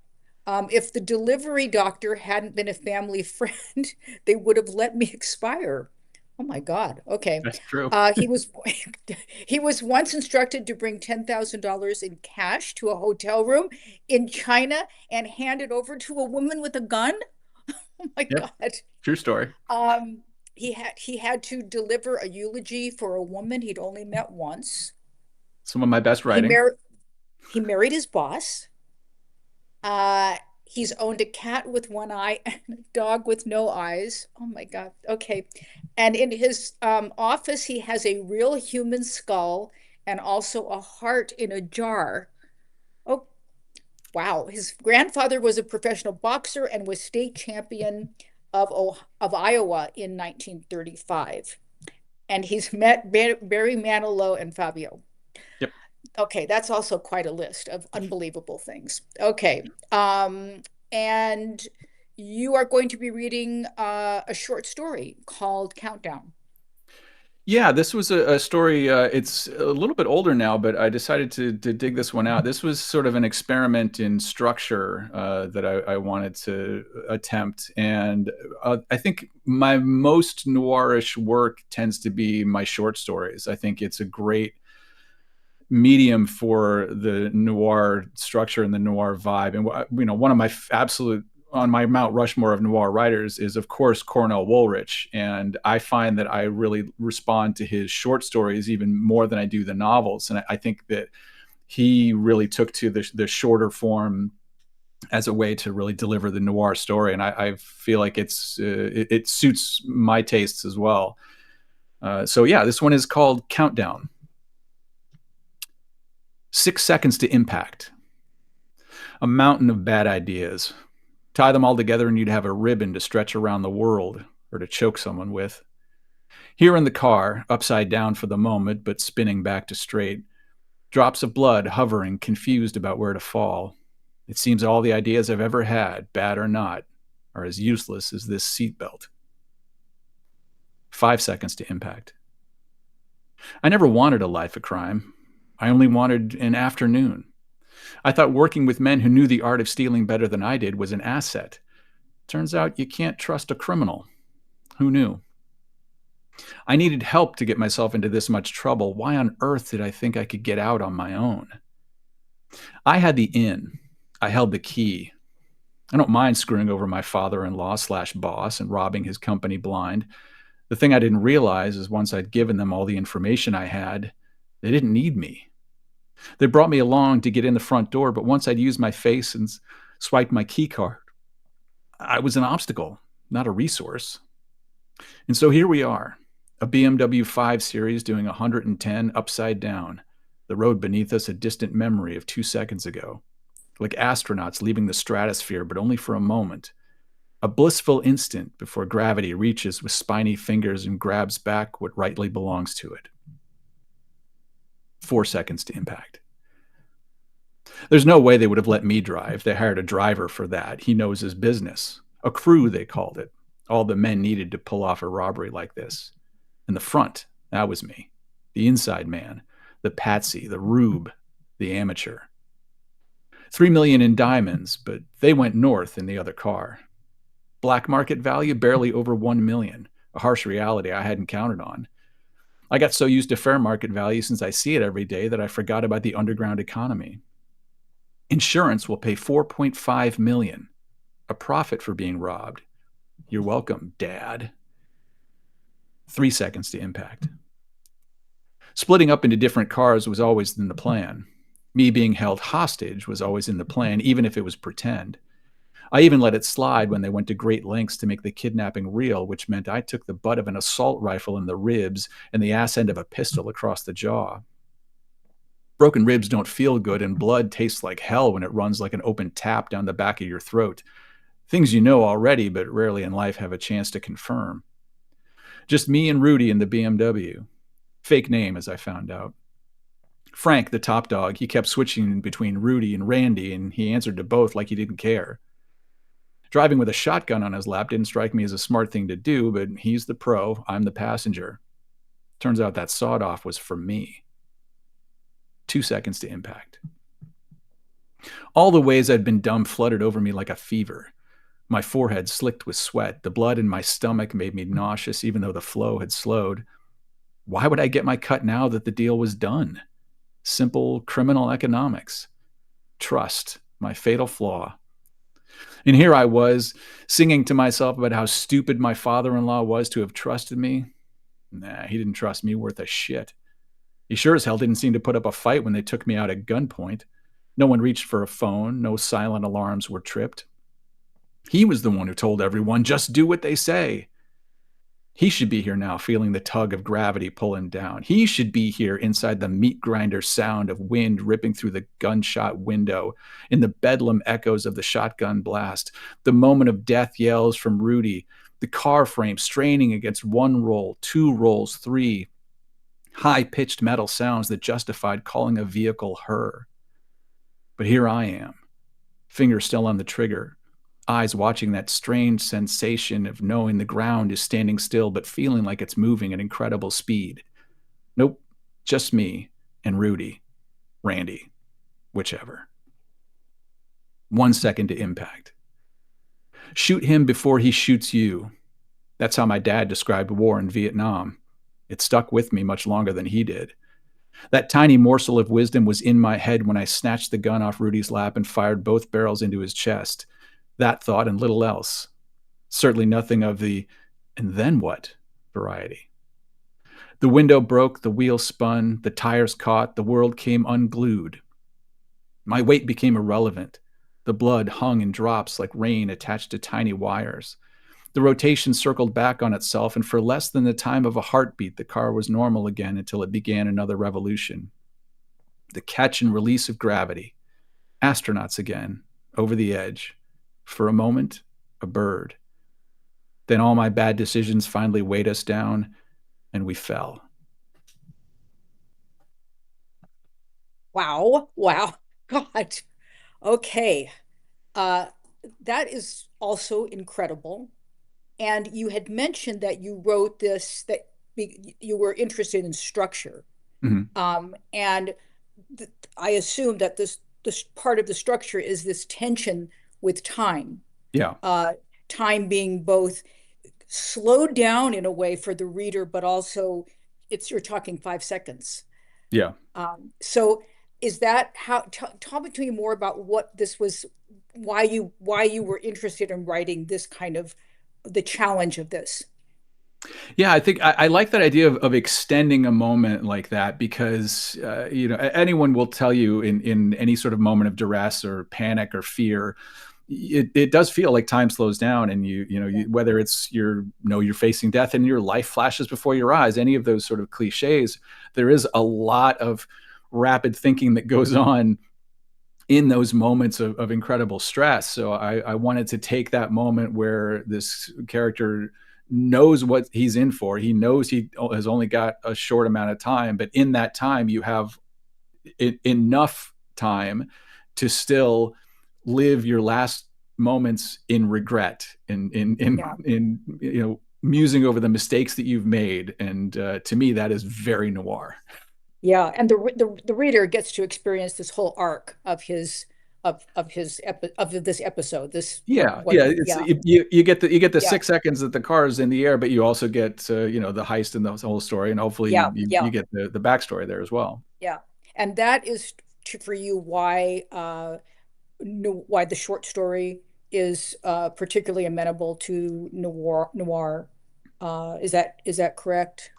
If the delivery doctor hadn't been a family friend, they would have let me expire. Oh my God. Okay. That's true. He was once instructed to bring $10,000 in cash to a hotel room in China and hand it over to a woman with a gun. Oh my God. True story. He had to deliver a eulogy for a woman he'd only met once. Some of my best writing. He married his boss. He's owned a cat with one eye and a dog with no eyes. Oh my God. Okay. And in his office, he has a real human skull and also a heart in a jar. Oh, wow. His grandfather was a professional boxer and was state champion of Iowa in 1935. And he's met Barry Manilow and Fabio. Yep. Okay, that's also quite a list of unbelievable things. Okay. And you are going to be reading a short story called Countdown. Yeah, this was a story. It's a little bit older now, but I decided to dig this one out. This was sort of an experiment in structure that I wanted to attempt. And I think my most noirish work tends to be my short stories. I think it's a great medium for the noir structure and the noir vibe. And, you know, one of my absolute on my Mount Rushmore of noir writers is, of course, Cornell Woolrich. And I find that I really respond to his short stories even more than I do the novels. And I think that he really took to the shorter form as a way to really deliver the noir story. And I feel like it suits my tastes as well. So yeah, this one is called Countdown. 6 seconds to impact. A mountain of bad ideas. Tie them all together and you'd have a ribbon to stretch around the world or to choke someone with. Here in the car, upside down for the moment, but spinning back to straight. Drops of blood hovering, confused about where to fall. It seems all the ideas I've ever had, bad or not, are as useless as this seatbelt. 5 seconds to impact. I never wanted a life of crime. I only wanted an afternoon. I thought working with men who knew the art of stealing better than I did was an asset. Turns out you can't trust a criminal. Who knew? I needed help to get myself into this much trouble. Why on earth did I think I could get out on my own? I had the in. I held the key. I don't mind screwing over my father-in-law/boss and robbing his company blind. The thing I didn't realize is once I'd given them all the information I had, they didn't need me. They brought me along to get in the front door, but once I'd used my face and swiped my key card, I was an obstacle, not a resource. And so here we are, a BMW 5 Series doing 110 upside down, the road beneath us a distant memory of 2 seconds ago, like astronauts leaving the stratosphere, but only for a moment, a blissful instant before gravity reaches with spiny fingers and grabs back what rightly belongs to it. 4 seconds to impact. There's no way they would have let me drive. They hired a driver for that. He knows his business. A crew, they called it. All the men needed to pull off a robbery like this. And the front, that was me. The inside man, the patsy, the rube, the amateur. 3 million in diamonds, but they went north in the other car. Black market value barely over 1 million, a harsh reality I hadn't counted on. I got so used to fair market value since I see it every day that I forgot about the underground economy. Insurance will pay $4.5 million, a profit for being robbed. You're welcome, Dad. 3 seconds to impact. Splitting up into different cars was always in the plan. Me being held hostage was always in the plan, even if it was pretend. I even let it slide when they went to great lengths to make the kidnapping real, which meant I took the butt of an assault rifle in the ribs and the ass end of a pistol across the jaw. Broken ribs don't feel good, and blood tastes like hell when it runs like an open tap down the back of your throat. Things you know already, but rarely in life have a chance to confirm. Just me and Rudy in the BMW. Fake name, as I found out. Frank, the top dog, he kept switching between Rudy and Randy, and he answered to both like he didn't care. Driving with a shotgun on his lap didn't strike me as a smart thing to do, but he's the pro, I'm the passenger. Turns out that sawed-off was for me. 2 seconds to impact. All the ways I'd been dumb flooded over me like a fever. My forehead slicked with sweat. The blood in my stomach made me nauseous, even though the flow had slowed. Why would I get my cut now that the deal was done? Simple criminal economics. Trust, my fatal flaw. And here I was, singing to myself about how stupid my father-in-law was to have trusted me. Nah, he didn't trust me worth a shit. He sure as hell didn't seem to put up a fight when they took me out at gunpoint. No one reached for a phone. No silent alarms were tripped. He was the one who told everyone, just do what they say. He should be here now, feeling the tug of gravity pull him down. He should be here inside the meat grinder sound of wind ripping through the gunshot window, in the bedlam echoes of the shotgun blast, the moment of death yells from Rudy, the car frame straining against one roll, two rolls, three, high-pitched metal sounds that justified calling a vehicle her. But here I am, fingers still on the trigger, eyes watching that strange sensation of knowing the ground is standing still but feeling like it's moving at incredible speed. Nope, just me and Rudy, Randy, whichever. 1 second to impact. Shoot him before he shoots you. That's how my dad described war in Vietnam. It stuck with me much longer than he did. That tiny morsel of wisdom was in my head when I snatched the gun off Rudy's lap and fired both barrels into his chest. That thought and little else. Certainly nothing of the "and then what" variety. The window broke, the wheel spun, the tires caught, the world came unglued. My weight became irrelevant. The blood hung in drops like rain attached to tiny wires. The rotation circled back on itself, and for less than the time of a heartbeat, the car was normal again until it began another revolution. The catch and release of gravity. Astronauts again, over the edge. For a moment, a bird. Then all my bad decisions finally weighed us down, and we fell. Wow. Wow. God. Okay. That is also incredible. And you had mentioned that you wrote this, that you were interested in structure. Mm-hmm. And I assume that this part of the structure is this tension with time. Yeah. Time being both slowed down in a way for the reader, but also you're talking 5 seconds. Yeah. So is that how, talk to me more about what this was, why you were interested in writing this kind of, the challenge of this. Yeah, I think I like that idea of extending a moment like that because, anyone will tell you in any sort of moment of duress or panic or fear, it does feel like time slows down, and whether it's you're facing death and your life flashes before your eyes, any of those sort of cliches, there is a lot of rapid thinking that goes on in those moments of incredible stress. So I wanted to take that moment where this character knows what he's in for. He knows he has only got a short amount of time, but in that time you have enough time to still live your last moments in regret, in musing over the mistakes that you've made. And to me, that is very noir. Yeah, and the reader gets to experience this whole arc of this episode. You get the 6 seconds that the car is in the air, but you also get the heist and the whole story, and hopefully you get the backstory there as well. Yeah, and that is for you why the short story is particularly amenable to noir. Is that correct?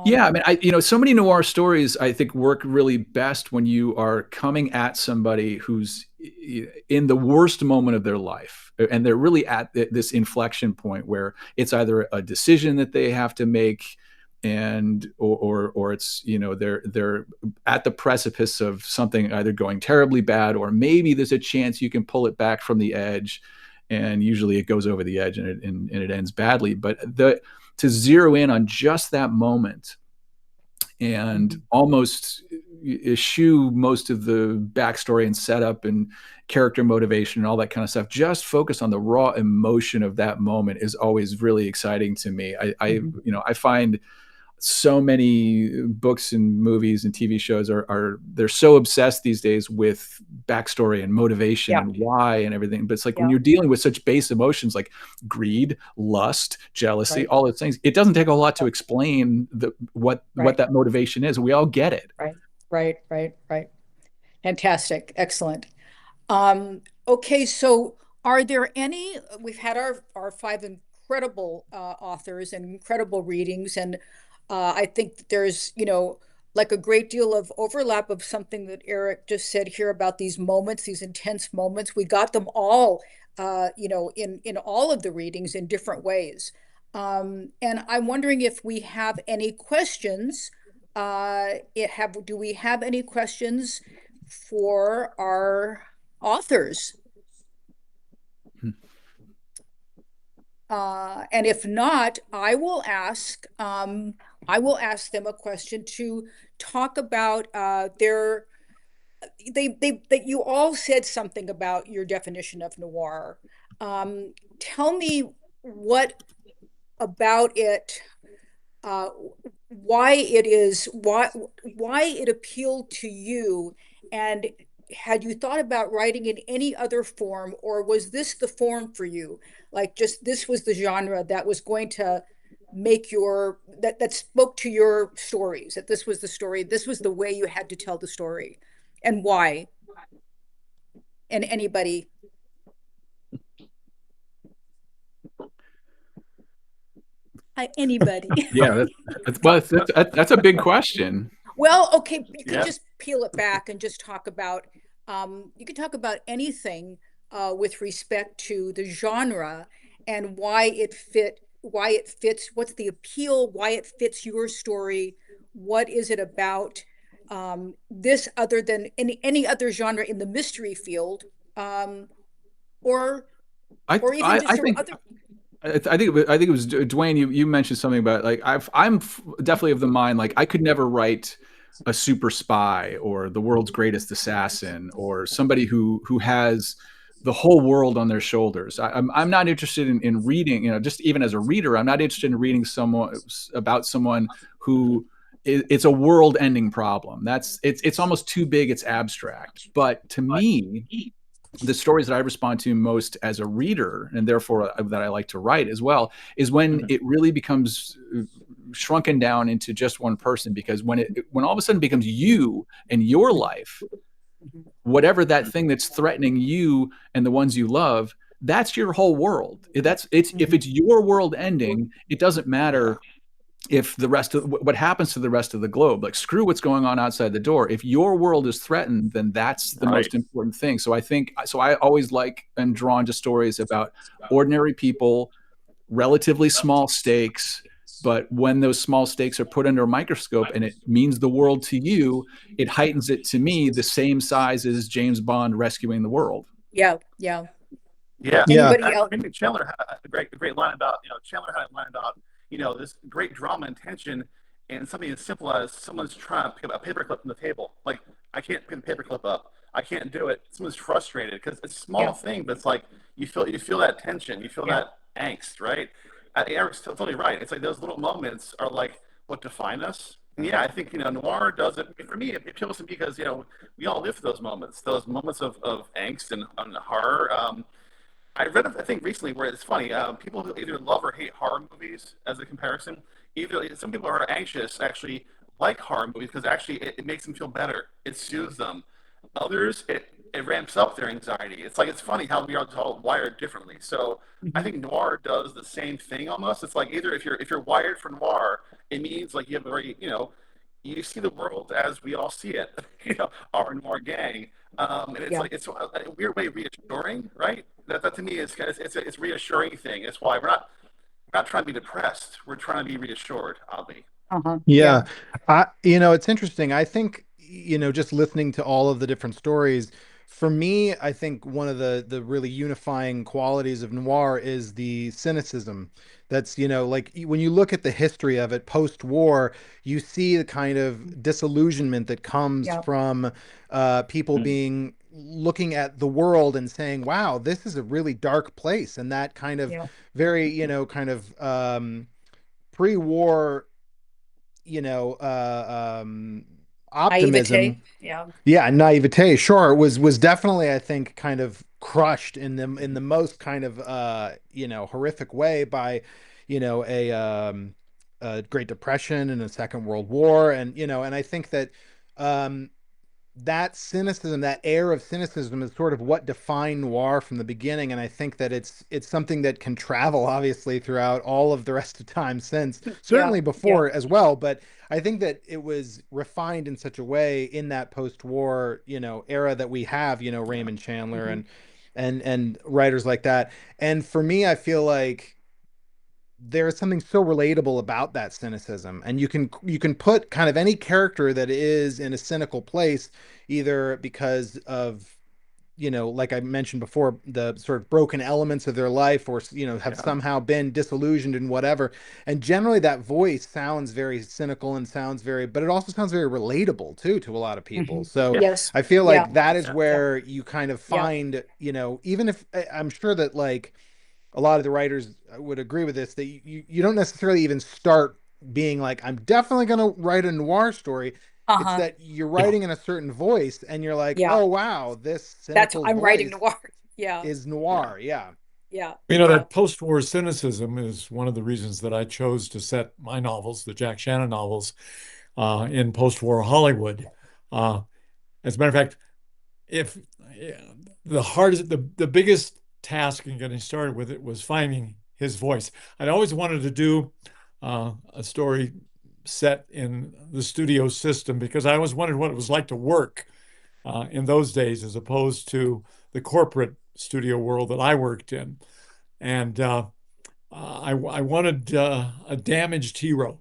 Yeah, I mean, so many noir stories I think work really best when you are coming at somebody who's in the worst moment of their life, and they're really at this inflection point where it's either a decision that they have to make, and or it's they're at the precipice of something either going terribly bad, or maybe there's a chance you can pull it back from the edge, and usually it goes over the edge and it ends badly. But to zero in on just that moment and almost eschew most of the backstory and setup and character motivation and all that kind of stuff, just focus on the raw emotion of that moment is always really exciting to me. I find so many books and movies and TV shows they're so obsessed these days with backstory and motivation and why and everything. But it's like when you're dealing with such base emotions like greed, lust, jealousy, all those things, it doesn't take a lot to explain what that motivation is. We all get it. Right. Fantastic. Excellent. Okay, so are there any, we've had our 5 incredible authors and incredible readings, and I think that there's, like a great deal of overlap of something that Eric just said here about these moments, these intense moments. We got them all in all of the readings in different ways. And I'm wondering if we have any questions. Do we have any questions for our authors? And if not, I will ask them a question to talk about that you all said something about your definition of noir. Tell me what about it, why it appealed to you, and had you thought about writing in any other form, or was this the form for you? Like, just this was the genre that was going to make that spoke to your stories, that this was the story, this was the way you had to tell the story, and why? And anybody? Anybody? Yeah, that's a big question. Well, okay, you can just peel it back and just talk about, you can talk about anything with respect to the genre and why it fits, what's the appeal, why it fits your story, what is it about this other than any other genre in the mystery field, or even just other. I think it was Duane. You mentioned something about, like, I'm definitely of the mind, like, I could never write a super spy or the world's greatest assassin or somebody who has the whole world on their shoulders. I'm not interested in reading, just even as a reader, I'm not interested in reading about someone who it's a world-ending problem. It's almost too big. It's abstract. But to me, the stories that I respond to most as a reader, and therefore that I like to write as well, is when it really becomes shrunken down into just one person. Because when all of a sudden becomes you and your life, whatever that thing that's threatening you and the ones you love, that's your whole world. If it's your world ending, it doesn't matter if the rest of what happens to the rest of the globe. Like, screw what's going on outside the door. If your world is threatened, then that's the most important thing. So I always like and drawn to stories about ordinary people, relatively small stakes. But when those small stakes are put under a microscope and it means the world to you, it heightens it to me the same size as James Bond rescuing the world. Yeah. Anybody else? I think Chandler had a great line about, this great drama and tension, and something as simple as someone's trying to pick up a paperclip from the table. Like, I can't pick the paperclip up. I can't do it. Someone's frustrated because it's a small thing, but it's like you feel that tension, you feel that angst, right? Eric's totally right. It's like those little moments are like what define us. And I think noir does it. For me, it appeals to me because we all live those moments of angst and horror. I read, I think, recently where it's funny. People who either love or hate horror movies, as a comparison, some people are anxious, actually like horror movies because actually it makes them feel better. It soothes them. Others, it ramps up their anxiety. It's funny how we are all wired differently. So I think noir does the same thing almost. It's like either if you're wired for noir, it means like you have a very you see the world as we all see it. Our noir gang. And it's a weird way of reassuring, right? That to me is it's a reassuring thing. It's why we're not trying to be depressed. We're trying to be reassured, oddly. Yeah. It's interesting. I think, just listening to all of the different stories, for me, I think one of the really unifying qualities of noir is the cynicism. That's, like when you look at the history of it post-war, you see the kind of disillusionment that comes from people looking at the world and saying, wow, this is a really dark place. And that kind of very, pre-war, optimism, naivete, sure, was definitely, I think, kind of crushed in the most kind of horrific way by a Great Depression and a Second World War, and I think that that cynicism, that air of cynicism, is sort of what defined noir from the beginning. And I think that it's something that can travel, obviously, throughout all of the rest of time since, certainly before as well. But I think that it was refined in such a way in that post-war, era that we have, Raymond Chandler and and writers like that. And for me, I feel like there is something so relatable about that cynicism, and you can put kind of any character that is in a cynical place, either because of, like I mentioned before, the sort of broken elements of their life, or have somehow been disillusioned and whatever. And generally that voice sounds very cynical and but it also sounds very relatable too to a lot of people. So Yes. I feel like that is Yeah. where you kind of find, even if I'm sure that like a lot of the writers would agree with this, that you don't necessarily even start being like, I'm definitely going to write a noir story. It's that you're writing in a certain voice, and you're like, oh wow, this cynical I'm voice writing noir. is noir. Yeah. That post-war cynicism is one of the reasons that I chose to set my novels, the Jack Shannon novels, in post-war Hollywood. As a matter of fact, if the biggest task in getting started with it was finding his voice. I'd always wanted to do a story set in the studio system, because I always wondered what it was like to work in those days as opposed to the corporate studio world that I worked in. And I wanted a damaged hero.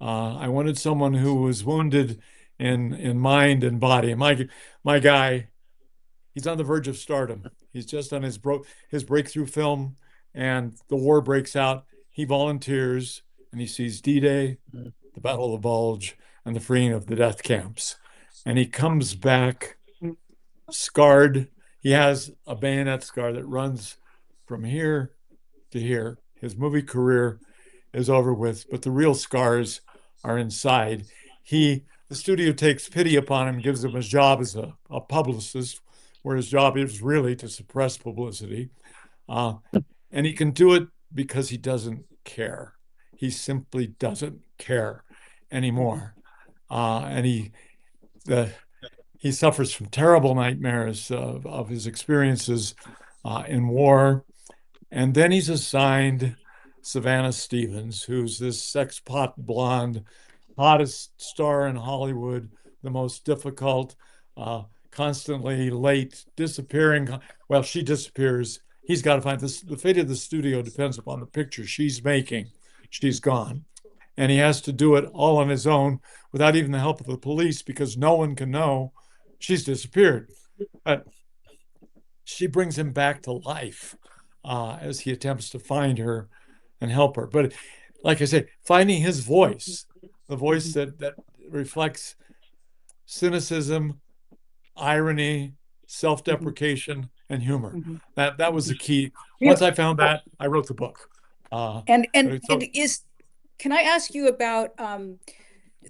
I wanted someone who was wounded in mind and body. And my guy, he's on the verge of stardom. He's just on his breakthrough film, and the war breaks out. He volunteers, and he sees D-Day, the Battle of the Bulge, and the freeing of the death camps. And he comes back scarred. He has a bayonet scar that runs from here to here. His movie career is over with, but the real scars are inside. The studio takes pity upon him, gives him a job as a publicist, where his job is really to suppress publicity. And he can do it because he doesn't care. He simply doesn't care anymore. And he suffers from terrible nightmares of his experiences in war. And then he's assigned Savannah Stevens, who's this sex-pot blonde, hottest star in Hollywood, the most difficult, constantly late, disappearing. Well, she disappears. He's got to find this. The fate of the studio depends upon the picture she's making. She's gone. And he has to do it all on his own without even the help of the police, because no one can know she's disappeared. But she brings him back to life as he attempts to find her and help her. But like I say, finding his voice, the voice that reflects cynicism, irony, self-deprecation, and humor. That was the key. Once I found that, I wrote the book. Can I ask you about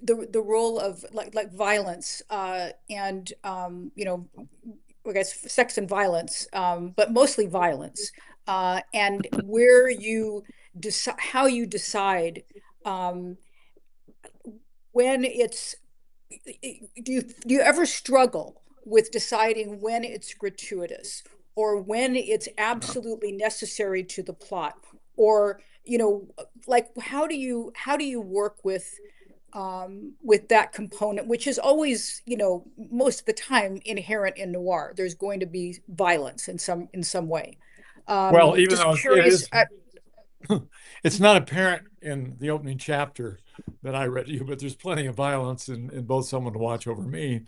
the role of like violence and I guess sex and violence, but mostly violence, and where you decide how you decide when it's. Do you ever struggle with deciding when it's gratuitous or when it's absolutely necessary to the plot, or like how do you work with that component, which is always most of the time inherent in noir? There's going to be violence in some way. Well, even though it's not apparent in the opening chapter that I read to you, but there's plenty of violence in both Someone to Watch Over Me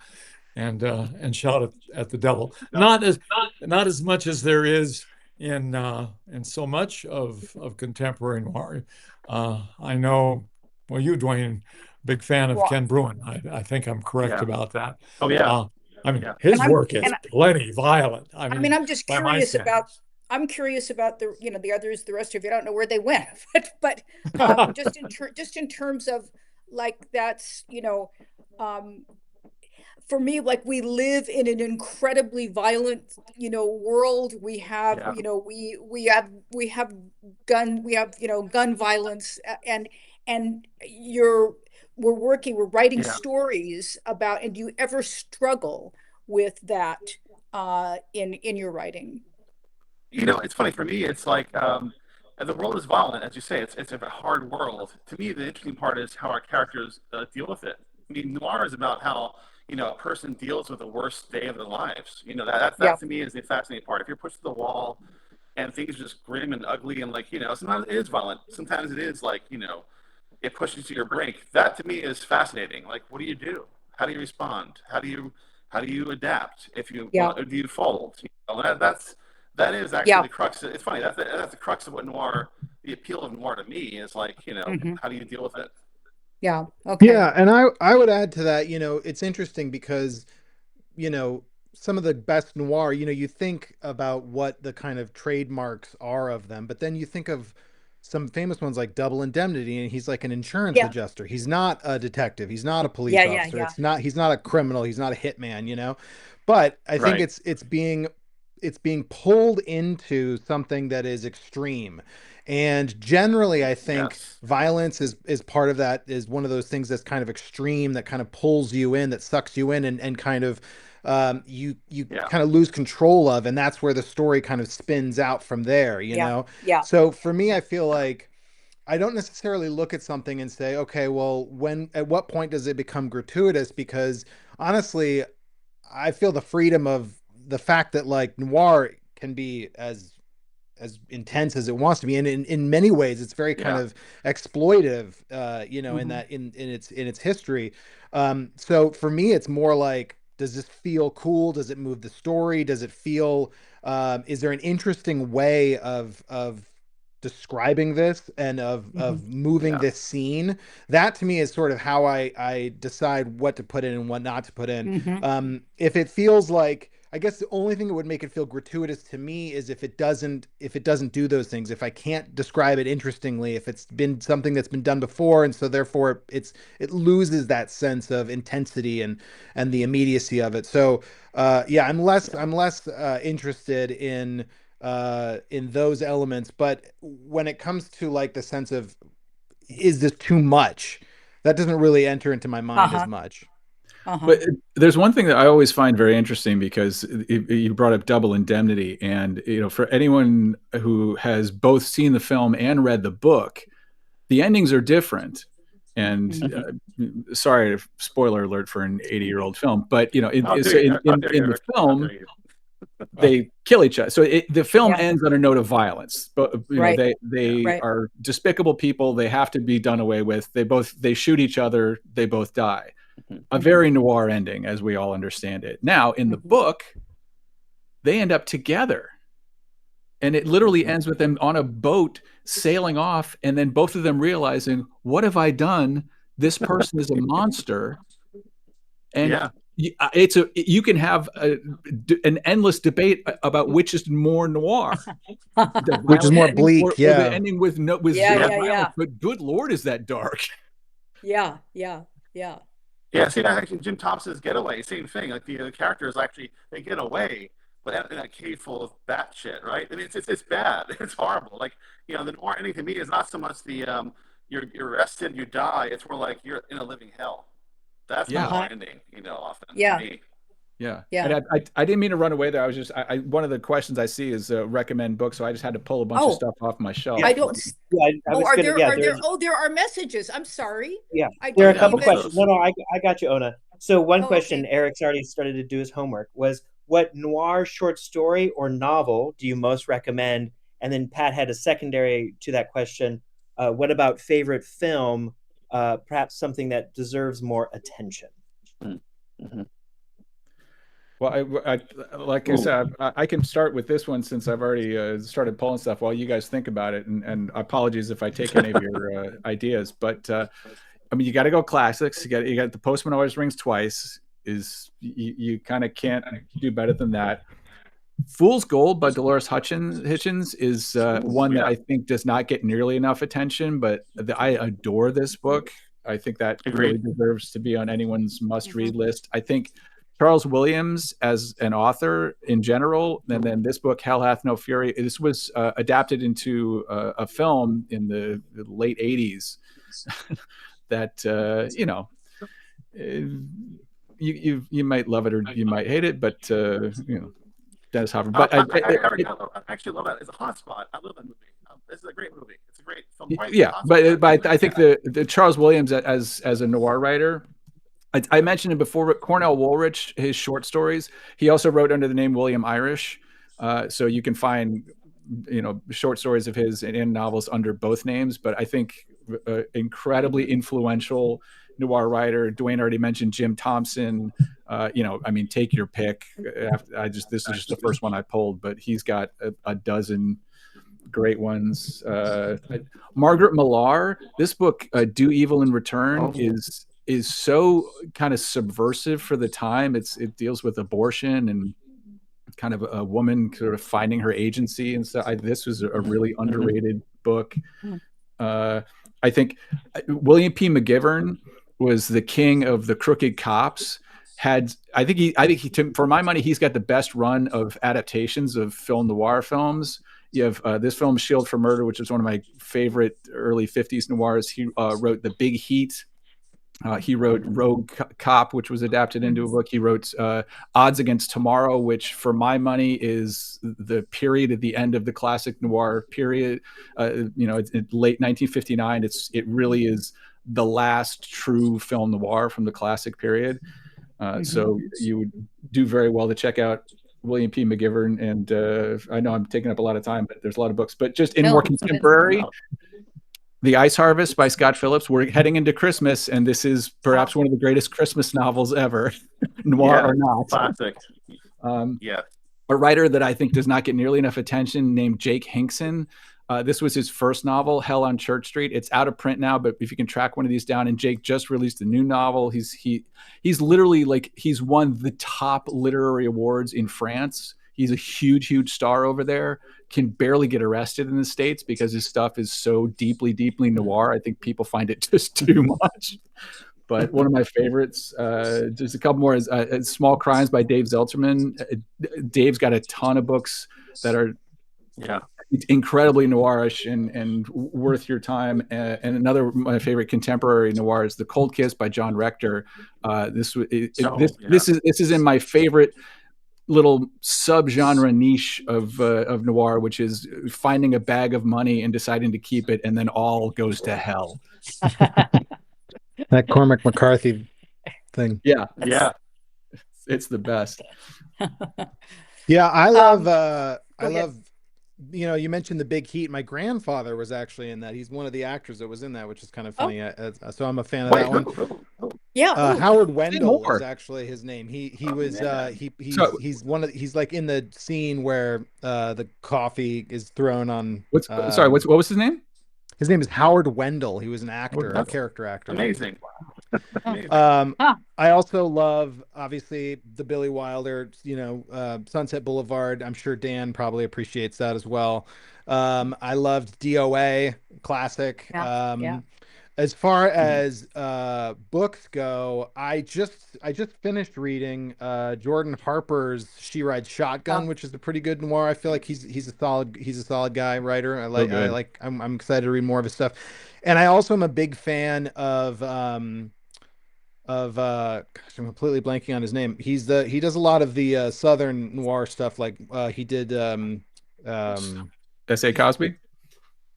and Shout at the Devil. Not as much as there is in so much of contemporary noir. I know, well, you, Duane, big fan of Ken Bruin. I think I'm correct about that. Oh yeah. His work is plenty violent. I'm just curious about. I'm curious about the the others, the rest of you. I don't know where they went, but just in terms of like that's for me, like we live in an incredibly violent world. We have we have gun violence, and we're writing stories about. And do you ever struggle with that in your writing? It's funny for me. It's like the world is violent, as you say. It's a hard world. To me, the interesting part is how our characters deal with it. I mean, noir is about how, you know, a person deals with the worst day of their lives. You know, that to me is the fascinating part. If you're pushed to the wall and things are just grim and ugly and like, you know, sometimes it is violent. Sometimes it is like, you know, it pushes you to your brink. That to me is fascinating. Like, what do you do? How do you respond? How do you adapt if you do you fold? You know, that is actually the crux. It's funny. That's the crux of what noir. The appeal of noir to me is like, you know, how do you deal with it? Yeah. Okay. Yeah, and I would add to that, you know, it's interesting because, you know, some of the best noir, you know, you think about what the kind of trademarks are of them, but then you think of some famous ones like Double Indemnity, and he's like an insurance adjuster. He's not a detective. He's not a police officer. He's not a criminal. He's not a hitman, you know. But I think it's being pulled into something that is extreme. And generally, I think violence is part of that, is one of those things that's kind of extreme, that kind of pulls you in, that sucks you in, and kind of you kind of lose control of, and that's where the story kind of spins out from there, you know? So for me, I feel like I don't necessarily look at something and say, okay, well, at what point does it become gratuitous? Because honestly, I feel the freedom of the fact that like noir can be as intense as it wants to be, and in many ways it's very kind of exploitive, you know, in that in its history. So for me, it's more like, does this feel cool? Does it move the story? Does it feel is there an interesting way of describing this and of moving this scene? That to me is sort of how I decide what to put in and what not to put in. If it feels like, I guess the only thing that would make it feel gratuitous to me is if it doesn't do those things. If I can't describe it interestingly, if it's been something that's been done before, and so therefore it loses that sense of intensity and the immediacy of it. So I'm less interested in those elements. But when it comes to like the sense of, is this too much, that doesn't really enter into my mind as much. But there's one thing that I always find very interesting, because you brought up Double Indemnity, and you know, for anyone who has both seen the film and read the book, the endings are different. And sorry, spoiler alert for an 80-year-old film, but you know, in the film, they kill each other. So the film ends on a note of violence. But you know, they are despicable people. They have to be done away with. They shoot each other. They both die. A very noir ending, as we all understand it. Now, in the book, they end up together. And it literally ends with them on a boat sailing off, and then both of them realizing, what have I done? This person is a monster. And you can have an endless debate about which is more noir, which is more bleak, or the ending with zero violence. But good Lord, is that dark? Yeah. See, actually, Jim Thompson's Getaway, same thing. Like the characters actually, they get away, but in a cave full of bat shit, right? I mean, it's bad. It's horrible. Like, you know, the noir ending to me is not so much the you're arrested, you die. It's more like you're in a living hell. That's the noir ending, you know, often. To me. Yeah. And I didn't mean to run away there. I was just, one of the questions I see is recommend books, so I just had to pull a bunch of stuff off my shelf. I don't. There are messages. I'm sorry. Yeah, there are a couple questions. No, I got you, Ona. So one question, Eric's already started to do his homework, was what noir short story or novel do you most recommend? And then Pat had a secondary to that question. What about favorite film? Perhaps something that deserves more attention. Well, I said, I can start with this one, since I've already started pulling stuff while you guys think about it. And apologies if I take any of your ideas. But I mean, you got to go classics. You got The Postman Always Rings Twice. You kind of can't do better than that. Fool's Gold by Dolores Hitchens is one that I think does not get nearly enough attention, but I adore this book. I think that really deserves to be on anyone's must-read list. I think Charles Williams as an author in general, and then this book, Hell Hath No Fury, this was adapted into a film in the late 80s that, you know, you might love it or you might hate it, but, you know, Dennis Hopper. But I actually love that. It's a hotspot. I love that movie. This is a great movie. It's a great film. Yeah, but I think the Charles Williams as a noir writer, I mentioned it before, but Cornell Woolrich, his short stories, he also wrote under the name William Irish. So you can find, short stories of his and novels under both names. But I think incredibly influential noir writer. Duane already mentioned Jim Thompson. Take your pick. This is just the first one I pulled, but he's got a dozen great ones. Margaret Millar, this book, Do Evil in Return, is so kind of subversive for the time. It deals with abortion and kind of a woman sort of finding her agency, and so this was a really underrated book. I think William P. McGivern was the king of the crooked cops. I think he for my money, he's got the best run of adaptations of film noir films. You have this film, Shield for Murder, which is one of my favorite early 50s noirs. He wrote The Big Heat. He wrote Rogue Cop, which was adapted into a book. He wrote Odds Against Tomorrow, which for my money is the period at the end of the classic noir period. It's late 1959. It really is the last true film noir from the classic period. So you would do very well to check out William P. McGivern. And I know I'm taking up a lot of time, but there's a lot of books. But just in more contemporary, The Ice Harvest by Scott Phillips. We're heading into Christmas, and this is perhaps one of the greatest Christmas novels ever, noir or not. Classic. A writer that I think does not get nearly enough attention, named Jake Hinkson. This was his first novel, Hell on Church Street. It's out of print now, but if you can track one of these down, and Jake just released a new novel. He's literally he's won the top literary awards in France. He's a huge star over there. Can barely get arrested in the States because his stuff is so deeply noir. I think people find it just too much. But one of my favorites, there's a couple more, is Small Crimes by Dave Zelterman. Dave's got a ton of books that are incredibly noirish and worth your time. And another of my favorite contemporary noir is The Cold Kiss by John Rector. This is in my favorite little subgenre niche of noir, which is finding a bag of money and deciding to keep it, and then all goes to hell. That Cormac McCarthy thing. Yeah. It's the best. Yeah, I love you mentioned The Big Heat. My grandfather was actually in that. He's one of the actors that was in that, which is kind of funny. So I'm a fan of that one. Yeah. Howard Wendell is actually his name. He's like in the scene where the coffee is thrown on. What was his name? His name is Howard Wendell. He was an actor, a character actor. Amazing. I also love, obviously, the Billy Wilder, Sunset Boulevard. I'm sure Dan probably appreciates that as well. I loved DOA, classic. As far as books go, I just finished reading Jordan Harper's She Rides Shotgun, which is a pretty good noir. I feel like he's a solid guy, writer. I'm excited to read more of his stuff. And I also am a big fan of I'm completely blanking on his name. He does a lot of the Southern noir stuff, like he did S.A. Cosby?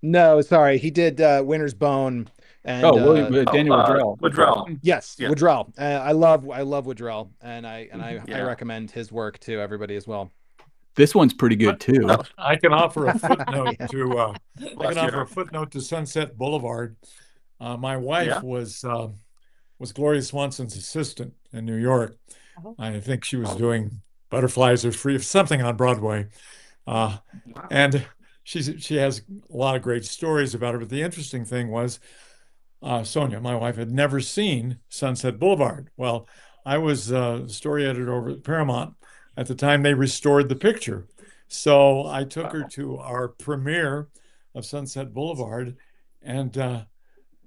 No, sorry, he did Winter's Bone. And, Daniel Woodrell. Woodrell. Yes, yeah. Woodrell. I love Woodrell, and I recommend his work to everybody as well. This one's pretty good too. I can offer a footnote to Sunset Boulevard. My wife was Gloria Swanson's assistant in New York. I think she was doing Butterflies Are Free, something on Broadway, and she has a lot of great stories about her. But the interesting thing was, Sonia, my wife, had never seen Sunset Boulevard. Well, I was story editor over at Paramount at the time they restored the picture. So I took her to our premiere of Sunset Boulevard, and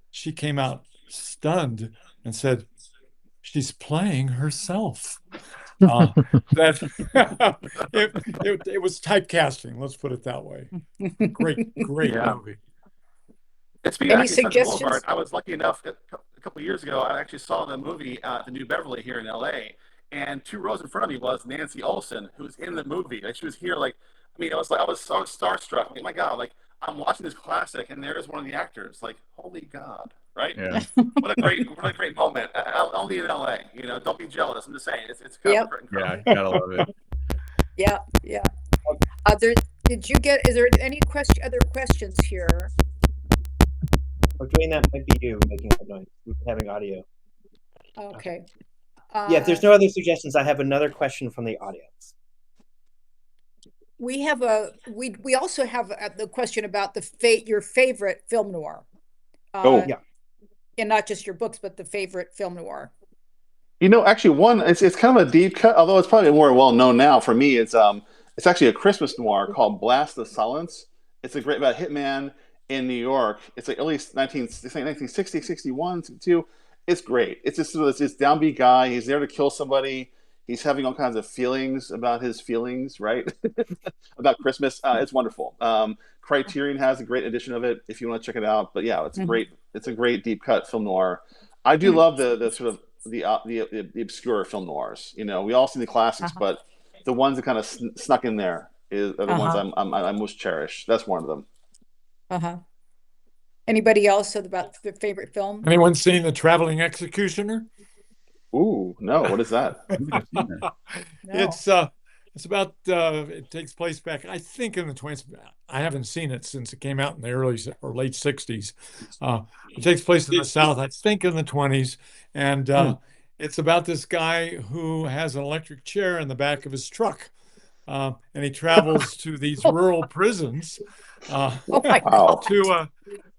she came out stunned and said, "She's playing herself." It was typecasting, let's put it that way. Great movie. Any suggestions? I was lucky enough a couple of years ago, I actually saw the movie The New Beverly here in LA, and 2 rows in front of me was Nancy Olsen, who's in the movie. Like, she was here, I was so starstruck. Oh my God, I'm watching this classic, and there's one of the actors. Like, holy God, right? Yeah. What a great moment. Only in LA, Don't be jealous. I'm just saying, it's kind Yep. of incredible. Yeah, gotta love it. Yeah, yeah. Is there any other questions here? Or doing that might be you making some noise. We're having audio. Okay. Yeah, if there's no other suggestions, I have another question from the audience. We also have the question about your favorite film noir. Yeah. And not just your books, but the favorite film noir. Actually, it's kind of a deep cut, although it's probably more well known now. For me, it's actually a Christmas noir called Blast the Silence. It's about a hitman in New York. It's like at least 1960, 61, 62. It's great. It's just sort of this downbeat guy. He's there to kill somebody. He's having all kinds of feelings about his feelings, right? About Christmas. It's wonderful. Criterion has a great edition of it if you want to check it out. But yeah, it's great. It's a great deep cut film noir. I do love the sort of the obscure film noirs. We all see the classics, but the ones that kind of snuck in there are the ones I most cherish. That's one of them. Anybody else about their favorite film? Anyone seen The Traveling Executioner? Ooh, no. What is that? No. It's about it takes place back, I think, in the 20s. I haven't seen it since it came out in the early or late 60s. It takes place in the South, I think, in the 20s, and it's about this guy who has an electric chair in the back of his truck, and he travels to these rural prisons to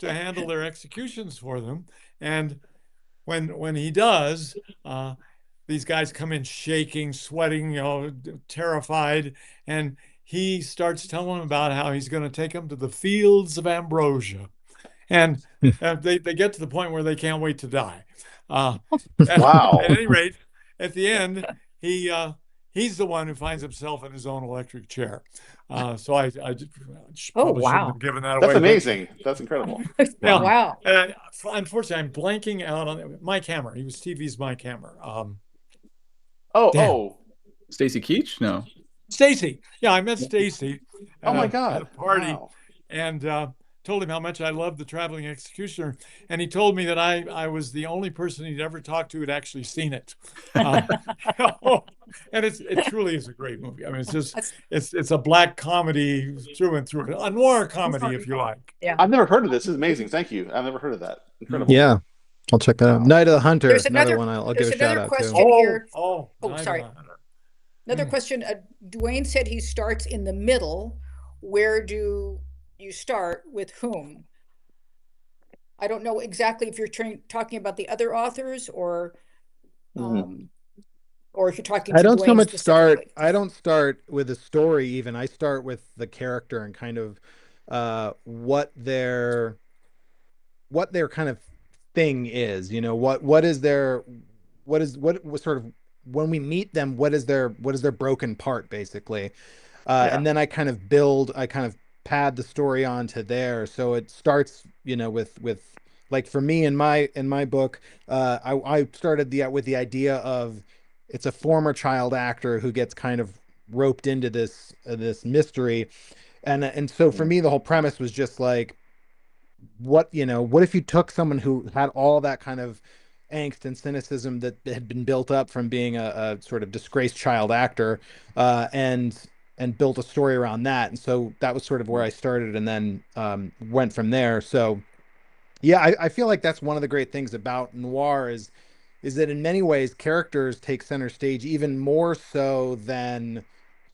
handle their executions for them. And when he does, these guys come in shaking, sweating, terrified, and he starts telling them about how he's going to take them to the fields of ambrosia, and they get to the point where they can't wait to die. Wow! At any rate, at the end, he's the one who finds himself in his own electric chair. So I probably shouldn't have given that away. That's amazing. That's incredible. Wow. Unfortunately, I'm blanking out on Mike Hammer. He was TV's Mike Hammer. Stacy Keach? No. Stacy. Yeah, I met Stacy. Oh my God. At a party, wow. and told him how much I loved The Traveling Executioner, and he told me that I was the only person he'd ever talked to who'd actually seen it. And it truly is a great movie. I mean, it's a black comedy through and through, a noir comedy, if you like. Yeah, I've never heard of this. This is amazing. Thank you. I've never heard of that. Incredible. Yeah, I'll check that out. Night of the Hunter. There's another one I'll give a shout out question to. here. Sorry. Another question. Duane said he starts in the middle. Where do you start with whom? I don't know exactly if you're talking about the other authors or if you're talking to I don't Duane so much specifically. I don't start with a story even. I start with the character and kind of what their kind of thing is. What sort of, when we meet them, what is their broken part, basically. And then I kind of pad the story onto there. So it starts, with like, for me in my book, I started with the idea of, it's a former child actor who gets kind of roped into this mystery. And so for me, the whole premise was just like, what if you took someone who had all that kind of angst and cynicism that had been built up from being a sort of disgraced child actor, and built a story around that. And so that was sort of where I started, and then went from there. So yeah, I feel like that's one of the great things about noir is that in many ways characters take center stage even more so than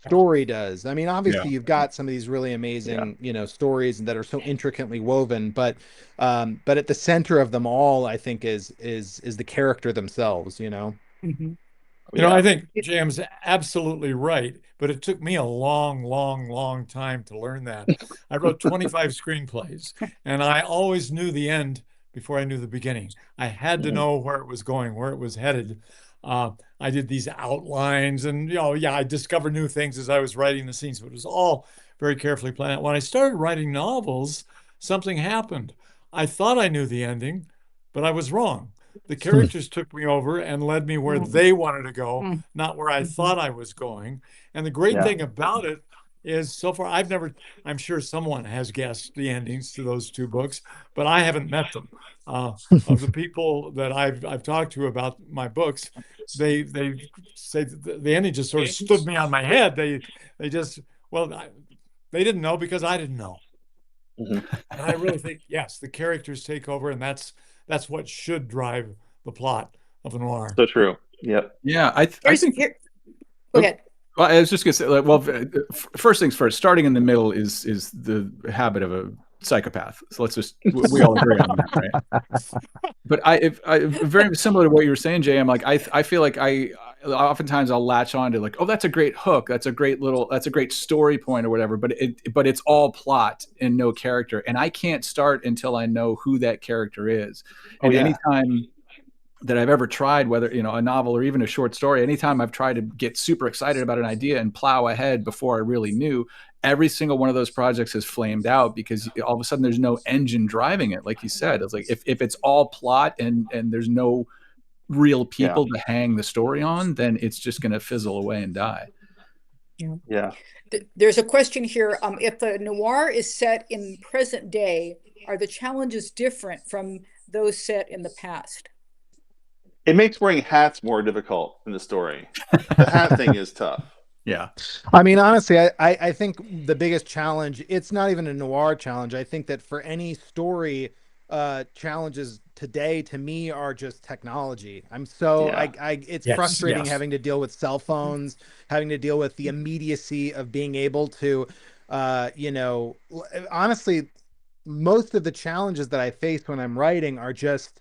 story does. I mean, obviously you've got some of these really amazing, stories that are so intricately woven, but at the center of them all, I think is the character themselves, Mm-hmm. I think Jam's absolutely right, but it took me a long, long, long time to learn that. I wrote 25 screenplays, and I always knew the end before I knew the beginning. I had to know where it was going, where it was headed. I did these outlines, and I discovered new things as I was writing the scenes, but it was all very carefully planned out. When I started writing novels, something happened. I thought I knew the ending, but I was wrong. The characters took me over and led me where they wanted to go, not where I thought I was going. And the great thing about it is so far I'm sure someone has guessed the endings to those two books, but I haven't met them. Of the people that I've talked to about my books, they say that the ending just sort of stood me on my head. They just, well, they didn't know because I didn't know. And I really think, yes, the characters take over, and that's what should drive the plot of a noir. So true. Yep. Yeah, I think. Go ahead. Well, I was just going to say, like, well, first things first, starting in the middle is the habit of a psychopath. So let's just, we all agree on that, right? But I very similar to what you were saying, Jay. I'm like, I feel like oftentimes I'll latch on to like, oh, that's a great hook. That's a great story point or whatever. But it's all plot and no character. And I can't start until I know who that character is. And anytime that I've ever tried, whether, a novel or even a short story, anytime I've tried to get super excited about an idea and plow ahead before I really knew, every single one of those projects has flamed out because all of a sudden there's no engine driving it. Like you said, it's like, if it's all plot and there's no real people to hang the story on, then it's just going to fizzle away and die. Yeah. There's a question here. If the noir is set in present day, are the challenges different from those set in the past? It makes wearing hats more difficult in the story. The hat thing is tough. Yeah. I mean, honestly, I think the biggest challenge, it's not even a noir challenge. I think that for any story, challenges today to me are just technology. It's frustrating having to deal with cell phones, having to deal with the immediacy of being able to, honestly, most of the challenges that I face when I'm writing are just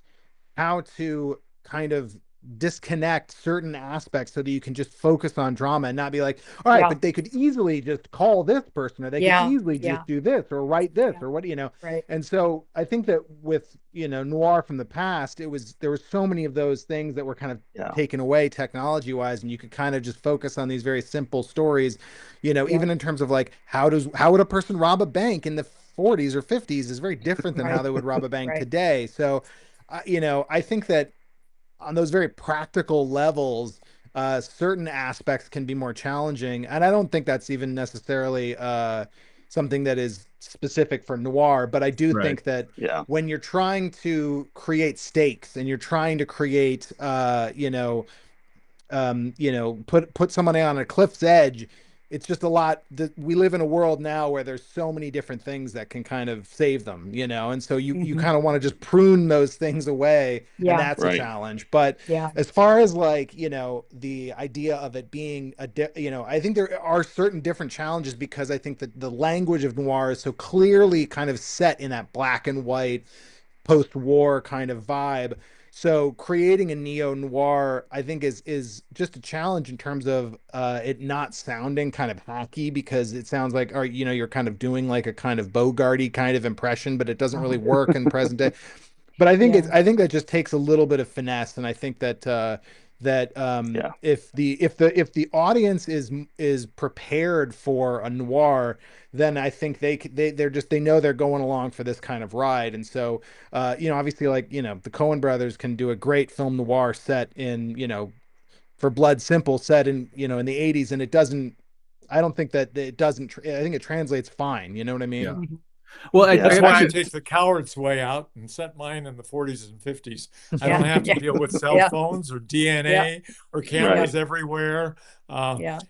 how to kind of disconnect certain aspects so that you can just focus on drama and not be like, all right, but they could easily just call this person, or they could easily just do this or write this or what, Right. And so I think that with, noir from the past, there were so many of those things that were kind of taken away technology wise, and you could kind of just focus on these very simple stories, even in terms of like, how would a person rob a bank in the 40s or 50s is very different than how they would rob a bank today. So, I think that on those very practical levels, certain aspects can be more challenging. And I don't think that's even necessarily something that is specific for noir, but I do think that when you're trying to create stakes and you're trying to create, put somebody on a cliff's edge, it's just a lot. We live in a world now where there's so many different things that can kind of save them, and so you kind of want to just prune those things away, and that's a challenge. But as far as like, the idea of it being I think there are certain different challenges because I think that the language of noir is so clearly kind of set in that black and white post-war kind of vibe. So creating a neo-noir, I think, is just a challenge in terms of it not sounding kind of hacky, because it sounds like, you're kind of doing like a kind of Bogarty kind of impression, but it doesn't really work in present day. But I think I think that just takes a little bit of finesse, and I think that if the audience is prepared for a noir, then I think they know they're going along for this kind of ride. And so obviously, like, the Coen brothers can do a great film noir set in, for Blood Simple, set in, in the 80s, and I don't think that it doesn't I think it translates fine, you know what I mean? Yeah. Well, that's why I take the coward's way out and set mine in the 40s and 50s. I don't have to deal with cell phones or DNA or cameras everywhere.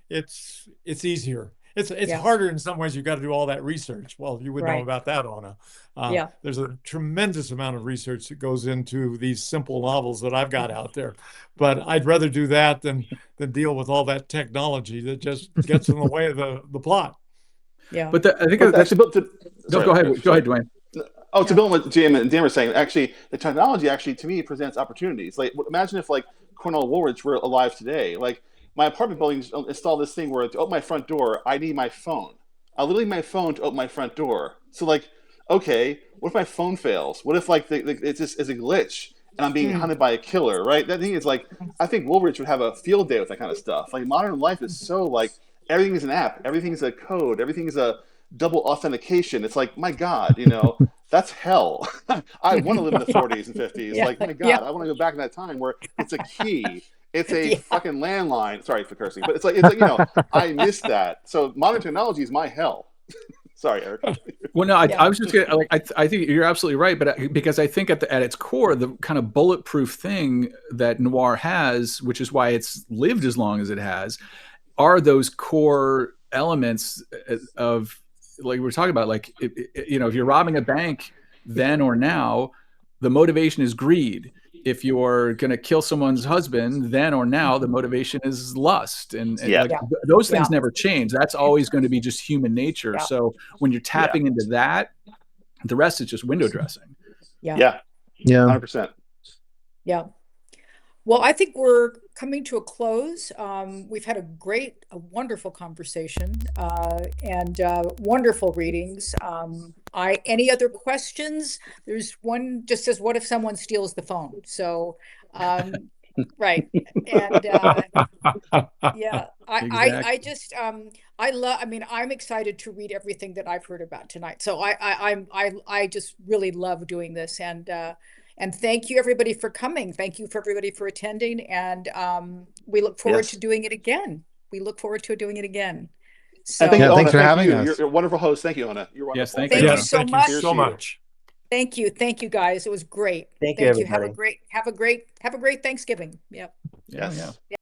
It's easier. It's harder in some ways. You've got to do all that research. Well, you would know about that, Anna. There's a tremendous amount of research that goes into these simple novels that I've got out there. But I'd rather do that than deal with all that technology that just gets in the way of the plot. Yeah. But I think that's go ahead, Duane. To build on what Jim and Dan were saying, actually, the technology to me presents opportunities. Like, imagine if like Cornell Woolrich were alive today. Like, my apartment building installed this thing where to open my front door, I need my phone. I literally need my phone to open my front door. So like, okay, what if my phone fails? What if like it's just is a glitch and I'm being hunted by a killer, right? That thing is like, I think Woolrich would have a field day with that kind of stuff. Like, modern life is so like, everything is an app, everything is a code, everything is a double authentication. It's like, my God, that's hell. I want to live in the 40s and 50s. Like, my God, I want to go back in that time where it's a key. It's a Yeah. fucking landline. Sorry for cursing, but it's like you know, I missed that. So modern technology is my hell. Sorry, Eric. Well, no, I was just gonna, like, I think you're absolutely right, but because I think at its core, the kind of bulletproof thing that noir has, which is why it's lived as long as it has, are those core elements of, like we're talking about, like, you know, if you're robbing a bank then or now, the motivation is greed. If you're going to kill someone's husband then or now, the motivation is lust. And like, those things never change. That's always going to be just human nature. So when you're tapping into that, the rest is just window dressing. Yeah. 100%. Yeah. Well, I think we're coming to a close. We've had a wonderful conversation and wonderful readings. Any other questions? There's one just says, what if someone steals the phone? So, right. And yeah, I just, I mean, I'm excited to read everything that I've heard about tonight. So I just really love doing this. And thank you, everybody, for coming. Thank you for everybody for attending. And we look forward to doing it again. So, and thank you, thanks for having us. us. You're a wonderful host. Thank you, Ona. You're wonderful. Yes, thank you. you So much. Thank you so much. Thank you, guys. It was great. Thank you, everybody. Have a great Thanksgiving. Yep. Yes. Yeah.